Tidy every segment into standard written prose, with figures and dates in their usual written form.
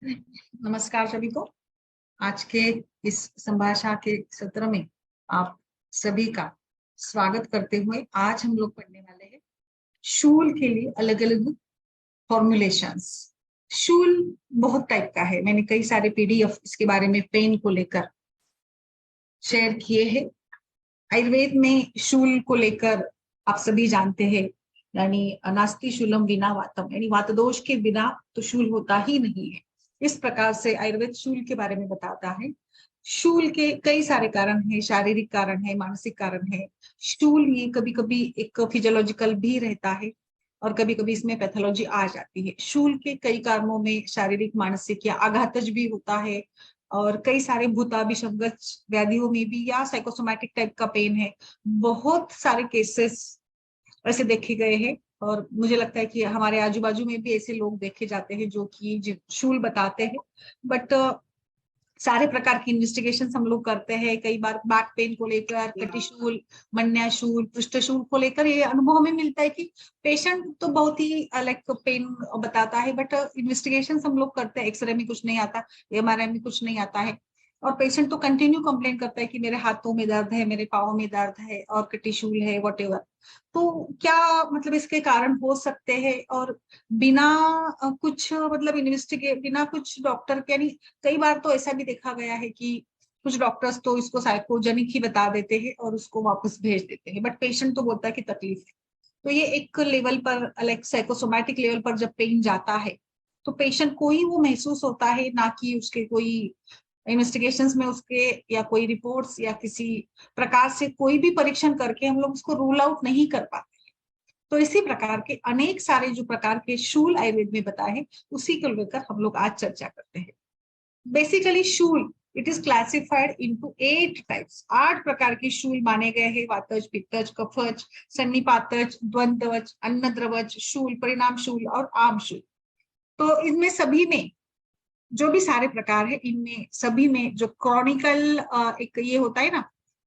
नमस्कार सभी को। आज के इस संभाषा के सत्र में आप सभी का स्वागत करते हुए आज हम लोग पढ़ने वाले हैं शूल के लिए अलग अलग फॉर्मुलेशंस। शूल बहुत टाइप का है। मैंने कई सारे पीडीएफ इसके बारे में पेन को लेकर शेयर किए हैं। आयुर्वेद में शूल को लेकर आप सभी जानते हैं, यानी नास्ति शूलम विना वातम, यानी वात दोष के बिना तो शूल होता ही नहीं है। इस प्रकार से आयुर्वेद शूल के बारे में बताता है। शूल के कई सारे कारण हैं, शारीरिक कारण है, मानसिक कारण है। शूल ये कभी कभी एक फिजियोलॉजिकल भी रहता है और कभी कभी इसमें पैथोलॉजी आ जाती है। शूल के कई कारणों में शारीरिक, मानसिक या आघातज भी होता है और कई सारे भूताभिसंगत व्याधियों में भी या साइकोसोमैटिक टाइप का पेन है। बहुत सारे केसेस ऐसे देखे गए हैं और मुझे लगता है कि हमारे आजू बाजू में भी ऐसे लोग देखे जाते हैं जो कि शूल बताते हैं। बट सारे प्रकार की इन्वेस्टिगेशन हम लोग करते हैं। कई बार बैक पेन को लेकर, कटिशूल, मन्याशूल, पृष्ठशूल को लेकर ये अनुभव हमें मिलता है कि पेशेंट तो बहुत ही लाइक पेन बताता है, बट इन्वेस्टिगेशन हम लोग करते हैं, एक्सरे में कुछ नहीं आता, एमआरआई में कुछ नहीं आता है और पेशेंट तो कंटिन्यू कंप्लेन करता है कि मेरे हाथों में दर्द है, मेरे पाँव में दर्द है और कटिशूल है, वॉटेवर। तो क्या मतलब इसके कारण हो सकते हैं और बिना कुछ मतलब इन्वेस्टिगेट, बिना कुछ डॉक्टर के, यानी कई बार तो ऐसा भी देखा गया है कि कुछ डॉक्टर्स तो इसको साइकोजेनिक ही बता देते हैं और उसको वापस भेज देते हैं, बट पेशेंट तो बोलता है कि तकलीफ है। तो ये एक लेवल पर, लाइक साइकोसोमैटिक लेवल पर जब पेन जाता है तो पेशेंट को ही वो महसूस होता है, ना कि उसके कोई इन्वेस्टिगेशंस में उसके या कोई रिपोर्ट्स या किसी प्रकार से कोई भी परीक्षण करके हम लोग उसको रूल आउट नहीं कर पाते। तो इसी प्रकार के अनेक सारे जो प्रकार के शूल आयुर्वेद में बताए हैं उसी को लेकर हम लोग आज चर्चा करते हैं। Basically Shool it is classified into 8 types. 8 प्रकार के शूल माने गए हैं: वातज, पित्तज, कफज, सन्निपातज, द्वंद्वज, अन्नद्रवज, शूल, परिणाम शूल और आम शूल। तो इनमें सभी में जो भी सारे प्रकार है, इनमें सभी में जो क्रॉनिकल एक ये होता है ना,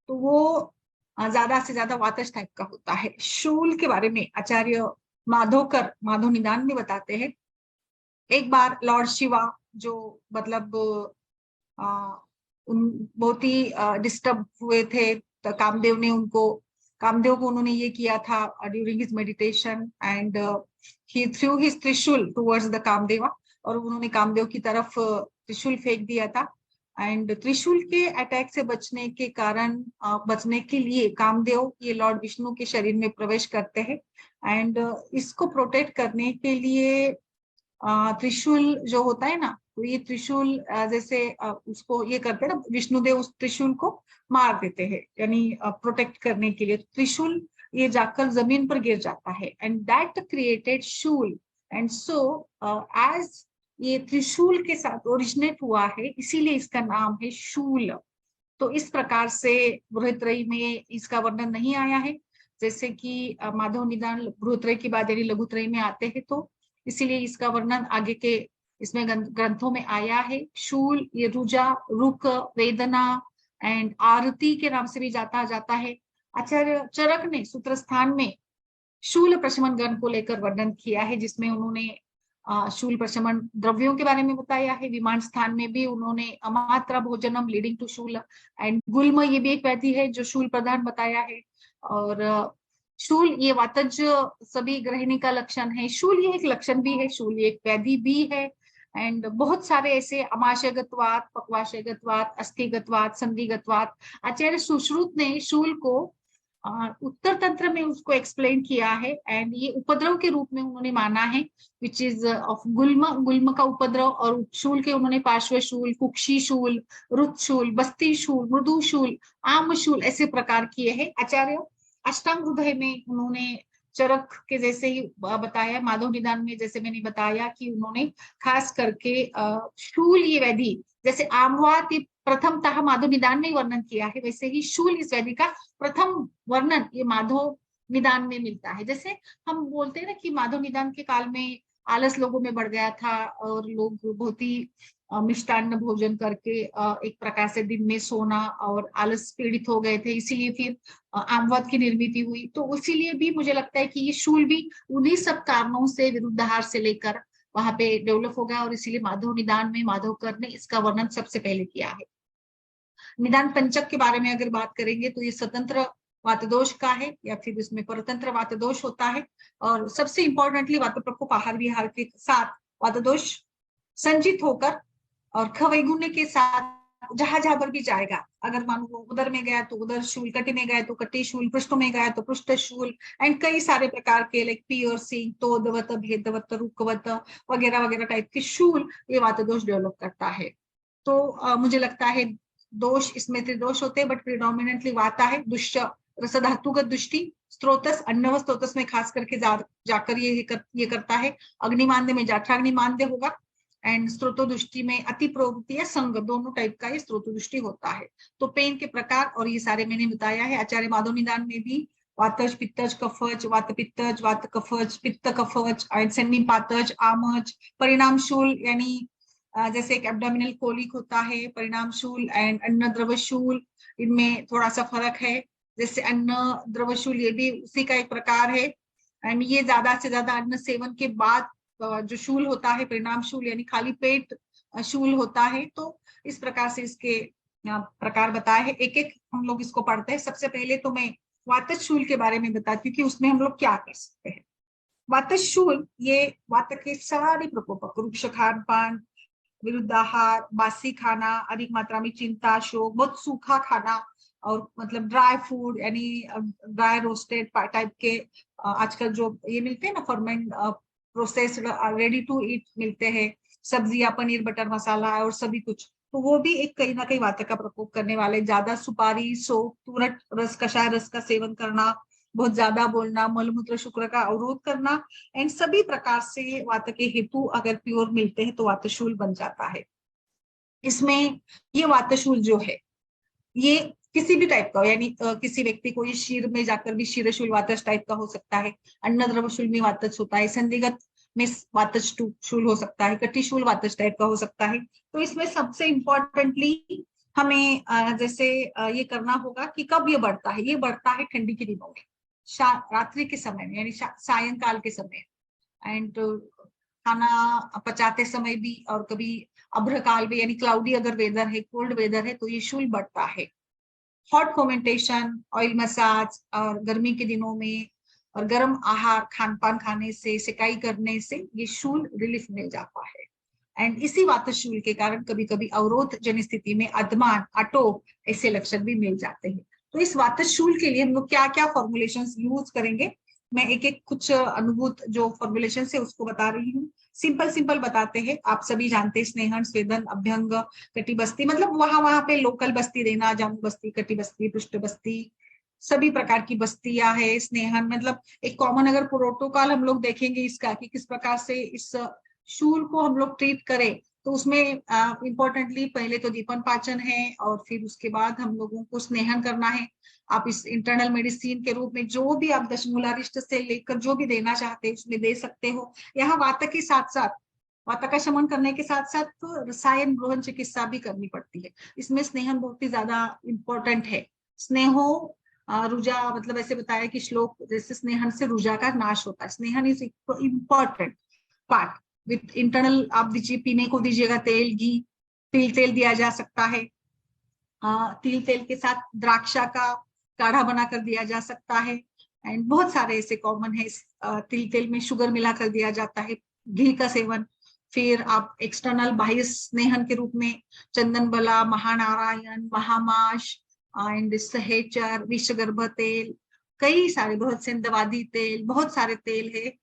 तो वो ज्यादा से ज्यादा वातज टाइप का होता है। शूल के बारे में आचार्य माधवकर माधव निदान में बताते हैं। एक बार लॉर्ड शिवा जो मतलब उन बहुत ही डिस्टर्ब हुए थे, तो कामदेव को उन्होंने ये किया था during his meditation and he through his त्रिशूल टुवर्ड्स द कामदेवा, और उन्होंने कामदेव की तरफ त्रिशूल फेंक दिया था। एंड त्रिशूल के अटैक से बचने के कारण, बचने के लिए कामदेव ये लॉर्ड विष्णु के शरीर में प्रवेश करते हैं एंड इसको प्रोटेक्ट करने के लिए त्रिशूल जो होता है ना, तो ये त्रिशूल जैसे उसको ये करते हैं ना, विष्णुदेव उस त्रिशूल को मार देते हैं, यानी प्रोटेक्ट करने के लिए त्रिशूल ये जाकर जमीन पर गिर जाता है एंड दैट क्रिएटेड शूल। एंड सो एज ये त्रिशूल के साथ ओरिजिनेट हुआ है, इसीलिए इसका नाम है शूल। तो इस प्रकार से बृहत्रयी में इसका वर्णन नहीं आया है, जैसे कि माधव निदान बृहत्रयी की बात यानी लघुत्रयी में आते हैं, तो इसीलिए इसका वर्णन आगे के इसमें ग्रंथों में आया है। शूल ये रुजा, रुक, वेदना एंड आरती के नाम से भी जाता है। आचार्य चरक ने सूत्रस्थान में शूल प्रशमन गण को लेकर वर्णन किया है, जिसमें उन्होंने शूल प्रशमन द्रव्यों के बारे में बताया है। विमान स्थान में भी उन्होंने अमात्रा भोजनम लीडिंग टू शूल एंड गुल्म, ये भी एक व्याधि है जो शूल प्रधान बताया है। और शूल ये वातज सभी गृहिणी का लक्षण है। शूल ये एक लक्षण भी है, शूल ये एक व्याधि भी है। एंड बहुत सारे ऐसे अमाशयगतवात, पक्वाशयगतवात, अस्थिगतवात, संधिगतवात। आचार्य सुश्रुत ने शूल को उत्तर तंत्र में उसको एक्सप्लेन किया है एंड ये उपद्रव के रूप में उन्होंने माना है, विच इज ऑफ गुल्म का उपद्रव। और शूल के उन्होंने पार्श्व शूल, कुक्षी शूल, रुत्शूल, बस्ती शूल, मृदु शूल, आम शूल ऐसे प्रकार किए हैं। आचार्य अष्टांग हृदय में उन्होंने चरक के जैसे ही बताया, माधव निदान में जैसे मैंने बताया कि उन्होंने खास करके शूल ये व्याधि, जैसे आमवात प्रथमतः माधव निदान में वर्णन किया है, वैसे ही शूल इस व्याधि का प्रथम वर्णन ये माधव निदान में मिलता है। जैसे हम बोलते हैं ना कि माधव निदान के काल में आलस लोगों में बढ़ गया था और लोग बहुत ही मिष्टान्न भोजन करके एक प्रकार से दिन में सोना और आलस पीड़ित हो गए थे, इसीलिए फिर आमवाद की निर्मित हुई। तो इसीलिए भी मुझे लगता है कि ये शूल भी उन्हीं सब कारणों से, विरुद्धाहार से लेकर वहां पे डेवलप हो गया, और इसीलिए माधव निदान में माधवकर ने इसका वर्णन सबसे पहले किया है। निदान पंचक के बारे में अगर बात करेंगे तो ये स्वतंत्र वातदोष का है या फिर इसमें परतंत्र वातदोष होता है, और सबसे इंपॉर्टेंटली वात प्रकोप आहार विहार के साथ वातदोष संचित होकर और खवैगुण्य के साथ जहां जहां पर भी जाएगा, अगर मान लो उदर में गया तो उदर शूल, कटी में गया तो कटी शूल, पृष्ठ में गया तो पृष्ठ शूल, एंड कई सारे प्रकार के लाइक पियर्सिंग, तोदवत, भेदवत, रुकवत वगैरह वगैरह टाइप के शूल ये वातदोष डेवलप करता है। तो मुझे लगता है दोष इसमें त्रिदोष होते हैं, बट प्रिडोमिनेंटली वाता है। दुष्ट रसधातुगत दृष्टि स्त्रोतस अन्नव स्त्रोतस में खास करके जाकर ये करता है। अग्निमांद्य में जाठराग्निमांद्य होगा, एंड स्त्रोतो दृष्टि में अति प्रवृत्ति या संग, दोनों टाइप का ये स्त्रोतो दृष्टि होता है। तो पेन के प्रकार और ये सारे मैंने बताया है। आचार्य माधव निदान में भी वातज, पित्तज, कफज, वात पित्तज, वात कफज, पित्त कफज, सन्निपातज, आमज, परिणाम शूल, यानी जैसे एक एब्डोमिनल कोलिक होता है, परिणाम शूल एंड अन्न द्रवशूल, इनमें थोड़ा सा फर्क है। जैसे अन्न द्रवशूल ये भी उसी का एक प्रकार है, एंड ये ज्यादा से ज्यादा अन्न सेवन के बाद जो शूल होता है परिणाम शूल, यानी खाली पेट शूल होता है। तो इस प्रकार से इसके प्रकार बताए हैं, एक एक हम लोग इसको पढ़ते हैं। सबसे पहले तो मैं वातज शूल के बारे में बताती हूँ कि उसमें हम लोग क्या कर सकते हैं। वातज शूल ये वात के सारे प्रकोपक, रुक्ष खान पान, विरुद्धाहार, बासी खाना, अधिक मात्रा में चिंता, शोक, बहुत सूखा खाना, और मतलब ड्राई फूड यानी ड्राई रोस्टेड टाइप के आजकल जो ये मिलते हैं ना ferment processed ready to eat मिलते हैं, सब्जियां, पनीर, बटर मसाला और सभी कुछ, तो वो भी एक कहीं ना कहीं वात का प्रकोप करने वाले। ज्यादा सुपारी, सोप, तुरट रस, कषाय रस का सेवन करना, बहुत ज्यादा बोलना, मलमूत्र शुक्र का अवरोध करना, एंड सभी प्रकार से वात के हेतु अगर प्योर मिलते हैं तो वातशूल बन जाता है। इसमें ये वातशूल जो है ये किसी भी टाइप का हो, यानी किसी व्यक्ति को ये शीर में जाकर भी शीरशूल वातज टाइप का हो सकता है, अन्न द्रवशूल में वातज होता है, संधिगत में वातज शूल हो सकता है, कटिशूल वातज टाइप का हो सकता है। तो इसमें सबसे इंपॉर्टेंटली हमें जैसे ये करना होगा कि कब ये बढ़ता है। ये बढ़ता है ठंडी के दिनों में, रात्रि के समय में, यानी सायंकाल के समय, एंड खाना पचाते समय भी, और कभी अभ्र काल में यानी क्लाउडी अगर वेदर है, कोल्ड वेदर है, तो ये शूल बढ़ता है। हॉट फर्मेंटेशन, ऑयल मसाज, और गर्मी के दिनों में और गर्म आहार खान पान खाने से, सिकाई करने से ये शूल रिलीफ मिल जाता है। एंड इसी वातशूल के कारण कभी कभी अवरोध जन स्थिति में अधमान, अटो ऐसे लक्षण भी मिल जाते हैं। तो इस वातशूल के लिए हम लोग क्या क्या फॉर्मुलेशन यूज करेंगे, मैं एक एक कुछ अनुभूत जो फॉर्मुलेशन है उसको बता रही हूँ। सिंपल सिंपल बताते हैं, आप सभी जानते हैं, स्नेहन, स्वेदन, अभ्यंग, कटी बस्ती, मतलब वहां वहां पे लोकल बस्ती देना, जामु बस्ती, कटी बस्ती, पृष्ठ बस्ती, सभी प्रकार की बस्तियां है। स्नेहन मतलब एक कॉमन अगर प्रोटोकॉल हम लोग देखेंगे इसका कि किस प्रकार से इस शूल को हम लोग ट्रीट करें, तो उसमें इंपॉर्टेंटली पहले तो दीपन पाचन है, और फिर उसके बाद हम लोगों को स्नेहन करना है। आप इस इंटरनल मेडिसिन के रूप में जो भी आप दशमूलारिष्ट से लेकर जो भी देना चाहते हैं उसमें दे सकते हो। यहाँ वात के साथ साथ, वात का शमन करने के साथ साथ तो रसायन ग्रहण चिकित्सा भी करनी पड़ती है। इसमें स्नेहन बहुत ही ज्यादा इंपॉर्टेंट है। स्नेहो रुजा, मतलब ऐसे बताया कि श्लोक जैसे स्नेहन से रुजा का नाश होता है। स्नेहन is important part. With internal आप दीजिए, पीने को दीजिएगा तेल, घी, तिल तेल दिया जा सकता है। तिल तेल के साथ द्राक्षा का काढ़ा बनाकर दिया जा सकता है, एंड बहुत सारे ऐसे कॉमन है। तिल तेल में शुगर मिलाकर दिया जाता है, घी का सेवन। फिर आप एक्सटर्नल बाह्य स्नेहन के रूप में चंदन बला, महानारायण, महामाश, एंड सहेचर, विषगर्भ तेल, कई सारे, बहुत सेंधवादी तेल, बहुत सारे तेल है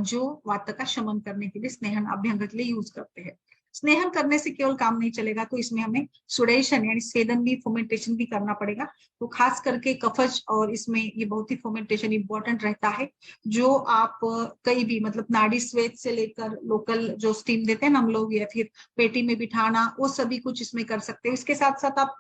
जो वात का शमन करने के लिए स्नेहन अभ्यंग के लिए यूज करते हैं। स्नेहन करने से केवल काम नहीं चलेगा, तो इसमें हमें सुडेशन यानी स्वेदन भी, फर्मेंटेशन भी करना पड़ेगा। तो खास करके कफज, और इसमें ये बहुत ही फर्मेंटेशन इंपॉर्टेंट रहता है, जो आप कई भी मतलब नाड़ी स्वेद से लेकर लोकल जो स्टीम देते हैं ना हम लोग, या फिर पेटी में बिठाना, वो सभी कुछ इसमें कर सकते हैं। इसके साथ साथ आप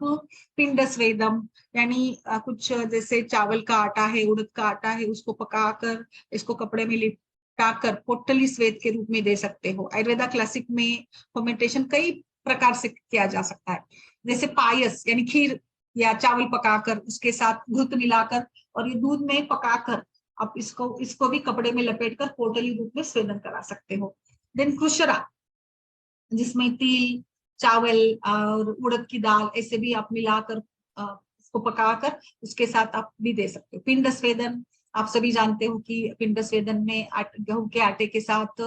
पिंड स्वेदम यानी कुछ जैसे चावल का आटा है, उड़द का आटा है, उसको पकाकर इसको कपड़े में लिपटाकर पोटली स्वेद के रूप में दे सकते हो। आयुर्वेदा क्लासिक में फर्मेंटेशन कई प्रकार से किया जा सकता है, जैसे पायस यानी खीर या चावल पकाकर उसके साथ घृत मिलाकर और ये दूध में पकाकर आप इसको भी कपड़े में लपेटकर पोटली रूप में स्वेदन करा सकते हो। देन क्रुशरा, जिसमें तिल, चावल और उड़द की दाल ऐसे भी आप मिलाकर उसको पकाकर उसके साथ आप भी दे सकते हो। पिंड स्वेदन, आप सभी जानते हो कि पिंड स्वेदन में गेहूं के आटे के साथ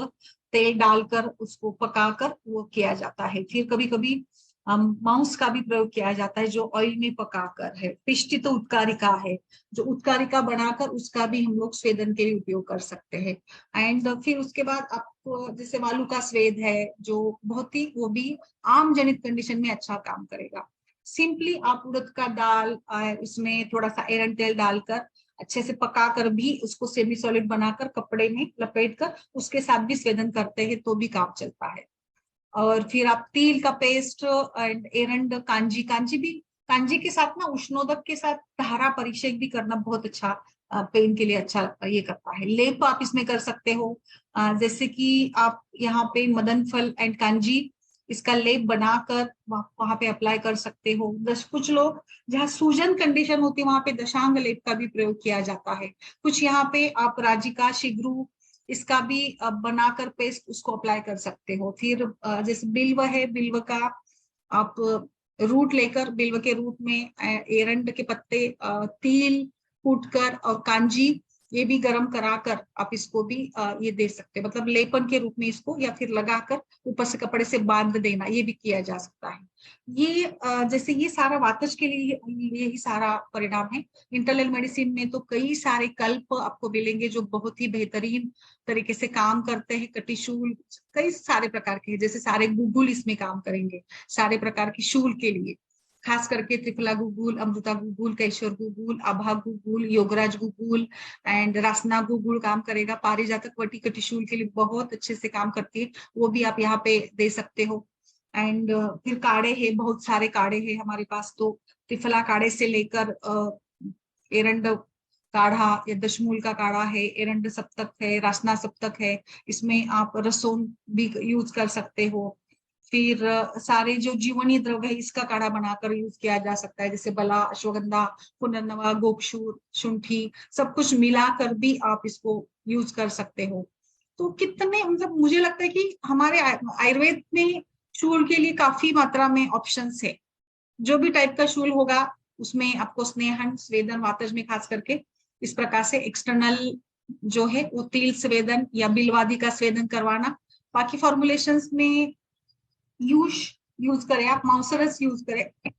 तेल डालकर उसको पकाकर वो किया जाता है। फिर कभी कभी मांस का भी प्रयोग किया जाता है जो ऑयल में पकाकर है। पिष्टि तो उत्कारिका है, जो उत्कारिका बनाकर उसका भी हम लोग स्वेदन के लिए उपयोग कर सकते हैं। एंड फिर उसके बाद आपको जैसे वालू का स्वेद है जो बहुत ही, वो भी आम जनित कंडीशन में अच्छा काम करेगा। सिंपली आप उड़द का दाल उसमें थोड़ा सा एरंड तेल डालकर अच्छे से पकाकर भी उसको सेमी सॉलिड बनाकर कपड़े में लपेट कर उसके साथ भी स्वेदन करते हैं तो भी काम चलता है। और फिर आप तिल का पेस्ट एंड एरंड कांजी, कांजी भी, कांजी के साथ ना उष्णोदक के साथ धारा परिषेक भी करना बहुत अच्छा पेन के लिए अच्छा ये करता है। लेप आप इसमें कर सकते हो, जैसे कि आप यहाँ पे मदन फल एंड कांजी इसका लेप बनाकर वहां पे अप्लाई कर सकते हो। कुछ लोग जहाँ सूजन कंडीशन होती है वहां पे दशांग लेप का भी प्रयोग किया जाता है। कुछ यहाँ पे आप राजिका, शिग्रू इसका भी बनाकर पेस्ट उसको अप्लाई कर सकते हो। फिर जैसे बिल्व है, बिल्व का आप रूट लेकर बिल्व के रूट में एरंड के पत्ते, तिल कूटकर और कांजी ये भी गर्म कराकर आप इसको भी ये दे सकते हैं, मतलब लेपन के रूप में इसको, या फिर लगाकर ऊपर से कपड़े से बांध देना, ये भी किया जा सकता है। ये जैसे ये सारा वातज के लिए ये ही सारा परिणाम है। इंटरनल मेडिसिन में तो कई सारे कल्प आपको मिलेंगे जो बहुत ही बेहतरीन तरीके से काम करते हैं। कटिशूल कई सारे प्रकार के हैं, जैसे सारे गूगल इसमें काम करेंगे सारे प्रकार की शूल के लिए, खास करके त्रिफला गुगुल, अमृता गुगुल, कैशोर गुगुल, आभा गुगुल, योगराज गुगुल एंड रासना गुगुल काम करेगा। पारिजातक वटी कटिशूल के लिए बहुत अच्छे से काम करती है, वो भी आप यहाँ पे दे सकते हो। एंड फिर काढ़े हैं, बहुत सारे काढ़े हैं हमारे पास, तो त्रिफला काढ़े से लेकर एरंड काढ़ा या दशमूल का काढ़ा है, एरंड सप्तक है, रासना सप्तक है, इसमें आप रसोन भी यूज कर सकते हो। फिर सारे जो जीवनी द्रव्य है इसका काढ़ा बनाकर यूज किया जा सकता है, जैसे बला, अश्वगंधा, पुनर्नवा, गोक्षूर, शुंठी, सब कुछ मिलाकर भी आप इसको यूज कर सकते हो। तो कितने, मतलब मुझे लगता है कि हमारे आयुर्वेद में शूल के लिए काफी मात्रा में ऑप्शंस है। जो भी टाइप का शूल होगा उसमें आपको स्नेहन, स्वेदन, वातज में खास करके इस प्रकार से एक्सटर्नल जो है वो तिल स्वेदन या बिलवादी का स्वेदन करवाना। बाकी फॉर्मुलेशंस में यूज करें आप, माउसरस यूज करें,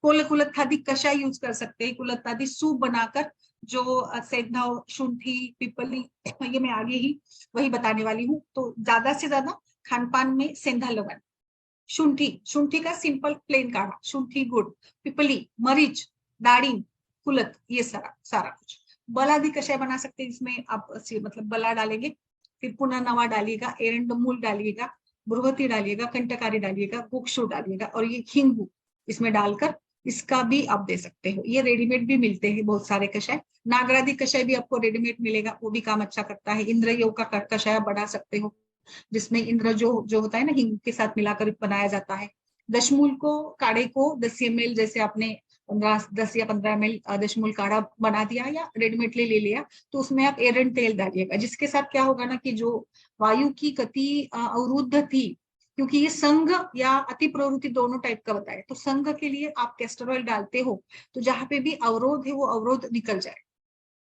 कुलत्थादि कषाय यूज कर सकते हैं, कुलत्थादि सूप बनाकर, जो सेंधा, शुंठी, पिपली, ये मैं आगे ही वही बताने वाली हूँ। तो ज्यादा से ज्यादा खान पान में सेंधा लवण, शुंठी, शुंठी का सिंपल प्लेन काढ़ा, शुंठी गुड़, पिपली, मरीच, दाड़िम, कुलत, ये सारा सारा कुछ। बलादि कषाय बना सकते हैं, इसमें आप मतलब बला डालेंगे, फिर पुनर्नवा डालिएगा, एरंड मूल डालिएगा, बृहति डालिएगा, कंटकारी डालिएगा, गुक्षु डालिएगा, और ये हिंगू इसमें डालकर इसका भी आप दे सकते हो। ये रेडीमेड भी मिलते हैं बहुत सारे कषाय। नागरादि कषाय भी आपको रेडीमेड मिलेगा, वो भी काम अच्छा करता है। इंद्र योग का कषाय बना सकते हो, जिसमें इंद्र जो होता है ना, हिंग के साथ मिलाकर बनाया जाता है। दशमूल को, काढ़े को 10 ml, जैसे आपने 10 या 15 ml दशमूल काढ़ा बना दिया या रेडीमेडली ले लिया, तो उसमें आप एरंड तेल डालिएगा, जिसके साथ क्या होगा ना कि जो वायु की गति अवरुद्ध थी, क्योंकि ये संघ या अति प्रवृत्ति दोनों टाइप का बताया, तो संघ के लिए आप कैस्टर ऑयल डालते हो तो जहां पे भी अवरोध है वो अवरोध निकल जाए।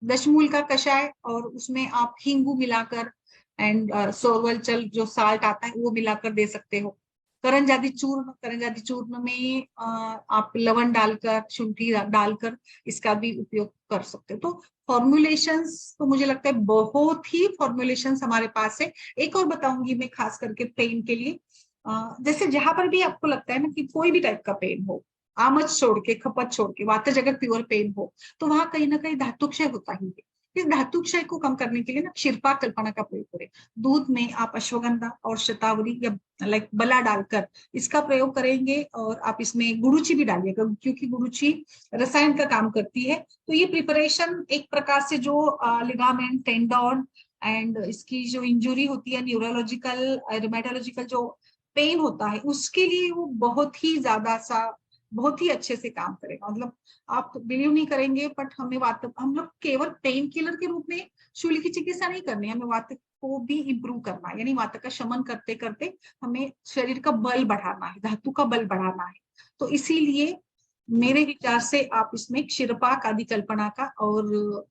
दशमूल का कषाय और उसमें आप हिंगू मिलाकर एंड सोरवलचल जो साल्ट आता है वो मिलाकर दे सकते हो। करंजादि चूर्ण, करंजादि चूर्ण में आप लवण डालकर, शुंठी डालकर इसका भी उपयोग कर सकते हो। तो फॉर्मुलेशंस तो मुझे लगता है बहुत ही फॉर्मुलेशंस हमारे पास है। एक और बताऊंगी मैं खास करके पेन के लिए, जैसे जहां पर भी आपको लगता है ना कि कोई भी टाइप का पेन हो, आमच छोड़ के, खपत छोड़ के, वातज अगर प्योर पेन हो, तो वहां कहीं ना कहीं धातुक्षय होता ही है। इस धातुक्षय को कम करने के लिए ना क्षीरपा कल्पना का प्रयोग करें। दूध में आप अश्वगंधा और शतावरी या लाइक बला डालकर इसका प्रयोग करेंगे, और आप इसमें गुरुची भी डालिएगा, क्योंकि गुरुची रसायन का काम करती है। तो ये प्रिपरेशन एक प्रकार से जो लिगामेंट, टेंडन एंड इसकी जो इंजुरी होती है, न्यूरोलॉजिकल, रोमेटोलॉजिकल जो पेन होता है, उसके लिए वो बहुत ही ज्यादा सा बहुत ही अच्छे से काम करेगा। मतलब आप बिलीव नहीं करेंगे, बट हमें वात, हम लोग केवल पेन किलर के रूप में शूल की चिकित्सा नहीं करनी है, हमें वात को भी इम्प्रूव करना है, यानी वात का शमन करते करते हमें शरीर का बल बढ़ाना है, धातु का बल बढ़ाना है। तो इसीलिए मेरे विचार से आप इसमें क्षीरपाक आदि कल्पना का और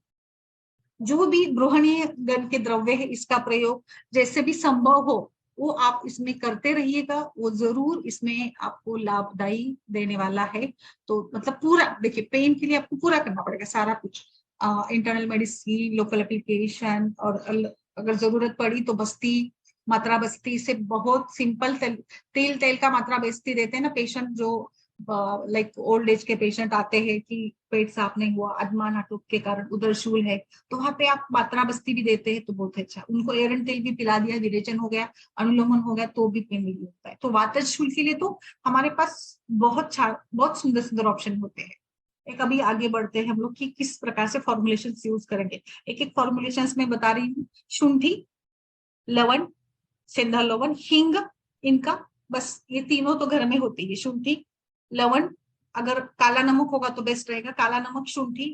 जो भी गृहणीय गण के द्रव्य है इसका प्रयोग जैसे भी संभव हो वो आप इसमें करते रहिएगा, वो जरूर इसमें आपको लाभदायी देने वाला है। तो मतलब पूरा देखिए, पेन के लिए आपको पूरा करना पड़ेगा सारा कुछ, इंटरनल मेडिसिन, लोकल एप्लीकेशन, और अगर जरूरत पड़ी तो बस्ती, मात्रा बस्ती से बहुत सिंपल तेल का मात्रा बस्ती देते हैं ना पेशेंट, जो लाइक ओल्ड एज के पेशेंट आते हैं कि पेट साफ नहीं हुआ, अदमा नाटक के कारण उधर शूल है, तो वहां पे आप मात्रा बस्ती भी देते हैं तो बहुत अच्छा। उनको एरन तेल भी पिला दिया, विरेचन हो गया, अनुलोमन हो गया, तो भी पेन नहीं होता है। तो वातज शूल के लिए तो हमारे पास बहुत सुंदर सुंदर ऑप्शन होते हैं। एक अभी आगे बढ़ते हैं हम लोग कि किस प्रकार से फॉर्मुलेशन यूज करेंगे। एक एक फॉर्मुलेशन में बता रही हूँ। शुंठी, लवण, सेंधा लवण, हींग, इनका बस ये तीनों तो घर में होती है। शुंठी, लवण, अगर काला नमक होगा तो बेस्ट रहेगा, काला नमक, शुंठी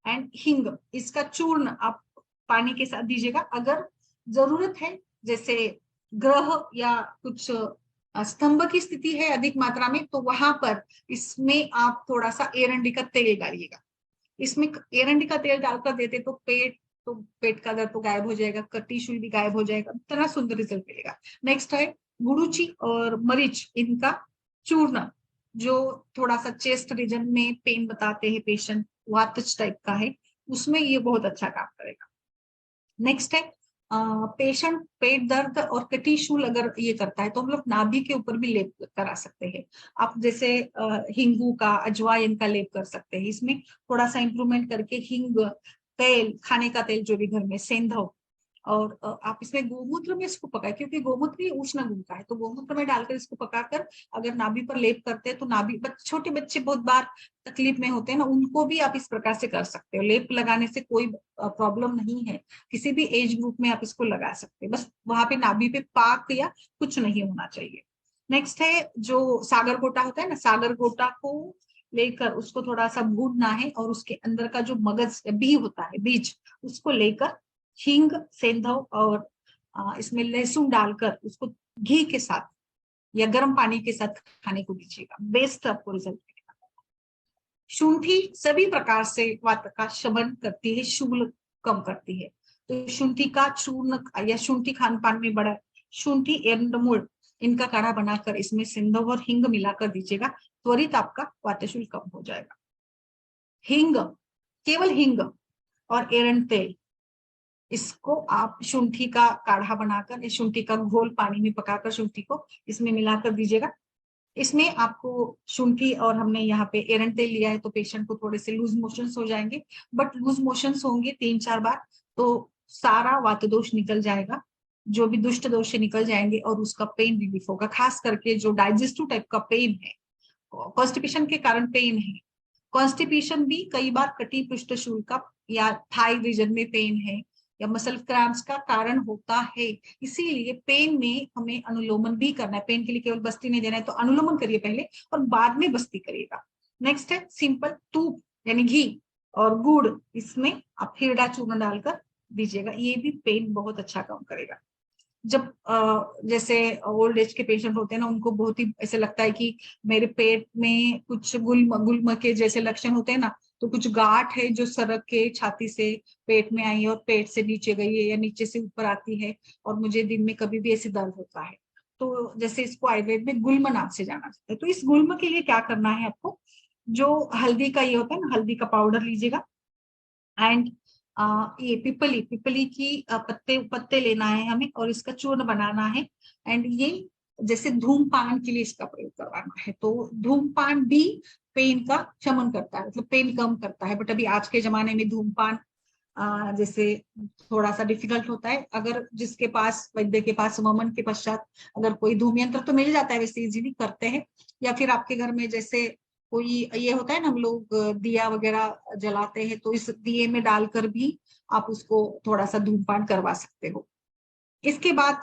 एंड हींग, इसका चूर्ण आप पानी के साथ दीजिएगा। अगर जरूरत है जैसे ग्रह या कुछ स्तंभ की स्थिति है अधिक मात्रा में, तो वहां पर इसमें आप थोड़ा सा एरंडी का तेल डालिएगा। इसमें एरंडी का तेल डालकर देते तो पेट का दर्द तो गायब हो जाएगा, कटी शूल भी गायब हो जाएगा, इतना सुंदर रिजल्ट मिलेगा। नेक्स्ट है गुड़ूची और मरीच, इनका चूर्ण, जो थोड़ा सा चेस्ट रीजन में पेन बताते हैं पेशेंट, वातज टाइप का है, उसमें ये बहुत अच्छा काम करेगा। नेक्स्ट है पेशेंट पेट दर्द और कटी शूल अगर ये करता है तो हम लोग नाभि के ऊपर भी लेप करा सकते हैं। आप जैसे हिंगू का, अजवाइन का लेप कर सकते हैं। इसमें थोड़ा सा इंप्रूवमेंट करके हिंग, तेल, खाने का तेल जो भी घर में, सेंधव, और आप इसमें गोमूत्र में इसको पकाए, क्योंकि गोमूत्र ही उष्ण गुण का है, तो गोमूत्र में डालकर इसको पकाकर अगर नाभि पर लेप करते हैं तो नाभि, छोटे बच्चे बहुत बार तकलीफ में होते हैं ना, उनको भी आप इस प्रकार से कर सकते हो। लेप लगाने से कोई प्रॉब्लम नहीं है, किसी भी एज ग्रुप में आप इसको लगा सकते हैं, बस वहां पे नाभि पे पाक या कुछ नहीं होना चाहिए। नेक्स्ट है जो सागर गोटा होता है ना, सागर गोटा को लेकर उसको थोड़ा सा भूनना है, और उसके अंदर का जो मगज बी होता है, बीज, उसको लेकर हींग, सेंधव और इसमें लहसुन डालकर उसको घी के साथ या गर्म पानी के साथ खाने को दीजिएगा, बेस्ट आपको रिजल्ट मिलेगा। शुंठी सभी प्रकार से वात का शमन करती है, शूल कम करती है, तो शुंठी का चूर्ण या शुंठी खान पान में बड़ा, शुंठी एंडमूल, इनका काढ़ा बनाकर इसमें सिंधव और हिंग मिलाकर दीजिएगा, त्वरित आपका वातशूल कम हो जाएगा। हिंग, केवल हिंग और एरंड तेल, इसको आप शुंठी का काढ़ा बनाकर, शुंठी का घोल पानी में पकाकर शुंठी को इसमें मिलाकर दीजिएगा। इसमें आपको शुंठी और हमने यहाँ पे एरंड तेल लिया है, तो पेशेंट को थोड़े से लूज मोशंस हो जाएंगे, बट लूज मोशंस होंगे 3-4 बार तो सारा वात दोष निकल जाएगा, जो भी दुष्ट दोष से निकल जाएंगे, और उसका पेन रिलीफ होगा। खास करके जो डाइजेस्टिव टाइप का पेन है, कॉन्स्टिपेशन के कारण पेन है, कॉन्स्टिपेशन भी कई बार कटी पृष्ठशूल का या थाई रीजन में पेन है या मसल क्रैम्प्स का कारण होता है। इसीलिए पेन में हमें अनुलोमन भी करना है। पेन के लिए केवल बस्ती नहीं देना है, तो अनुलोमन करिए पहले और बाद में बस्ती करिएगा। नेक्स्ट है सिंपल तूप यानी घी और गुड़, इसमें आप हिरडा चूर्ण डालकर दीजिएगा, ये भी पेन बहुत अच्छा काम करेगा। जब जैसे ओल्ड एज के पेशेंट होते हैं ना, उनको बहुत ही ऐसे लगता है कि मेरे पेट में कुछ गुल्म के जैसे लक्षण होते हैं ना, तो कुछ गांठ है जो सरक के छाती से पेट में आई है और पेट से नीचे गई है या नीचे से ऊपर आती है, और मुझे दिन में कभी भी ऐसे दर्द होता है, तो जैसे इसको आयुर्वेद में गुल्म नाम से जाना जाता है। तो इस गुल्म के लिए क्या करना है आपको, जो हल्दी का ये होता है ना, हल्दी का पाउडर लीजिएगा, एंड ये पिपली पिपली की पत्ते पत्ते लेना है हमें और इसका चूर्ण बनाना है। एंड ये जैसे धूमपान के लिए इसका प्रयोग करवाना है, तो धूमपान भी पेन का शमन करता है, मतलब पेन कम करता है। बट अभी आज के जमाने में धूमपान जैसे थोड़ा सा डिफिकल्ट होता है। अगर जिसके पास, वैद्य के पास वमन के पश्चात अगर कोई धूम यंत्र तो मिल जाता है, वैसे इजीली करते हैं, या फिर आपके घर में जैसे कोई ये होता है ना, हम लोग दिया वगैरह जलाते हैं, तो इस दिए में डालकर भी आप उसको थोड़ा सा धूमपान करवा सकते हो। इसके बाद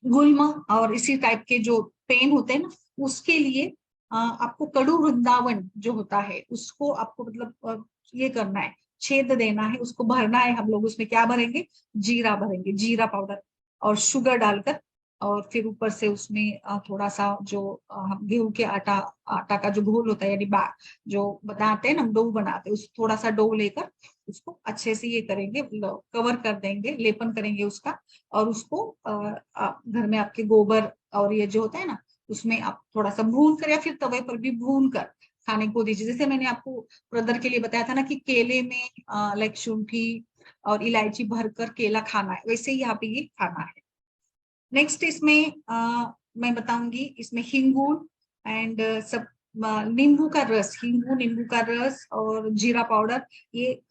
गुल्म और इसी टाइप के जो पेन होते हैं ना, उसके लिए आपको कड़ू वृंदावन जो होता है उसको आपको मतलब ये करना है, छेद देना है, उसको भरना है। हम लोग उसमें क्या भरेंगे, जीरा भरेंगे, जीरा पाउडर और शुगर डालकर। और फिर ऊपर से उसमें थोड़ा सा जो हम गेहूं के आटा आटा का जो घोल होता है, यानी जो बनाते हैं ना, हम डो बनाते हैं, उस थोड़ा सा डो लेकर उसको अच्छे से ये करेंगे, कवर कर देंगे, लेपन करेंगे उसका। और उसको घर में आपके गोबर और ये जो होता है ना, उसमें आप थोड़ा सा भून कर या फिर तवे पर भी भून कर खाने को दीजिए। जैसे मैंने आपको ब्रदर के लिए बताया था ना कि केले में लाइक शुंठी और इलायची भरकर केला खाना है, वैसे ही यहाँ पे ये खाना है। नेक्स्ट इसमें मैं बताऊंगी, इसमें हिंगू एंड सब नींबू का रस, हिंगू नींबू का रस और जीरा पाउडर, ये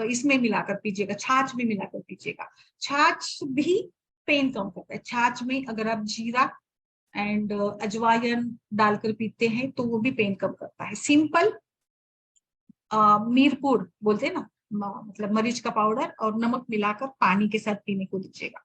इसमें मिलाकर पीजिएगा, छाछ में मिलाकर पीजिएगा। छाछ भी पेन कम करता है। छाछ में अगर आप जीरा एंड अजवाइन डालकर पीते हैं तो वो भी पेन कम करता है। सिंपल मीरपुर बोलते हैं ना, मतलब मरीच का पाउडर और नमक मिलाकर पानी के साथ पीने को दीजिएगा।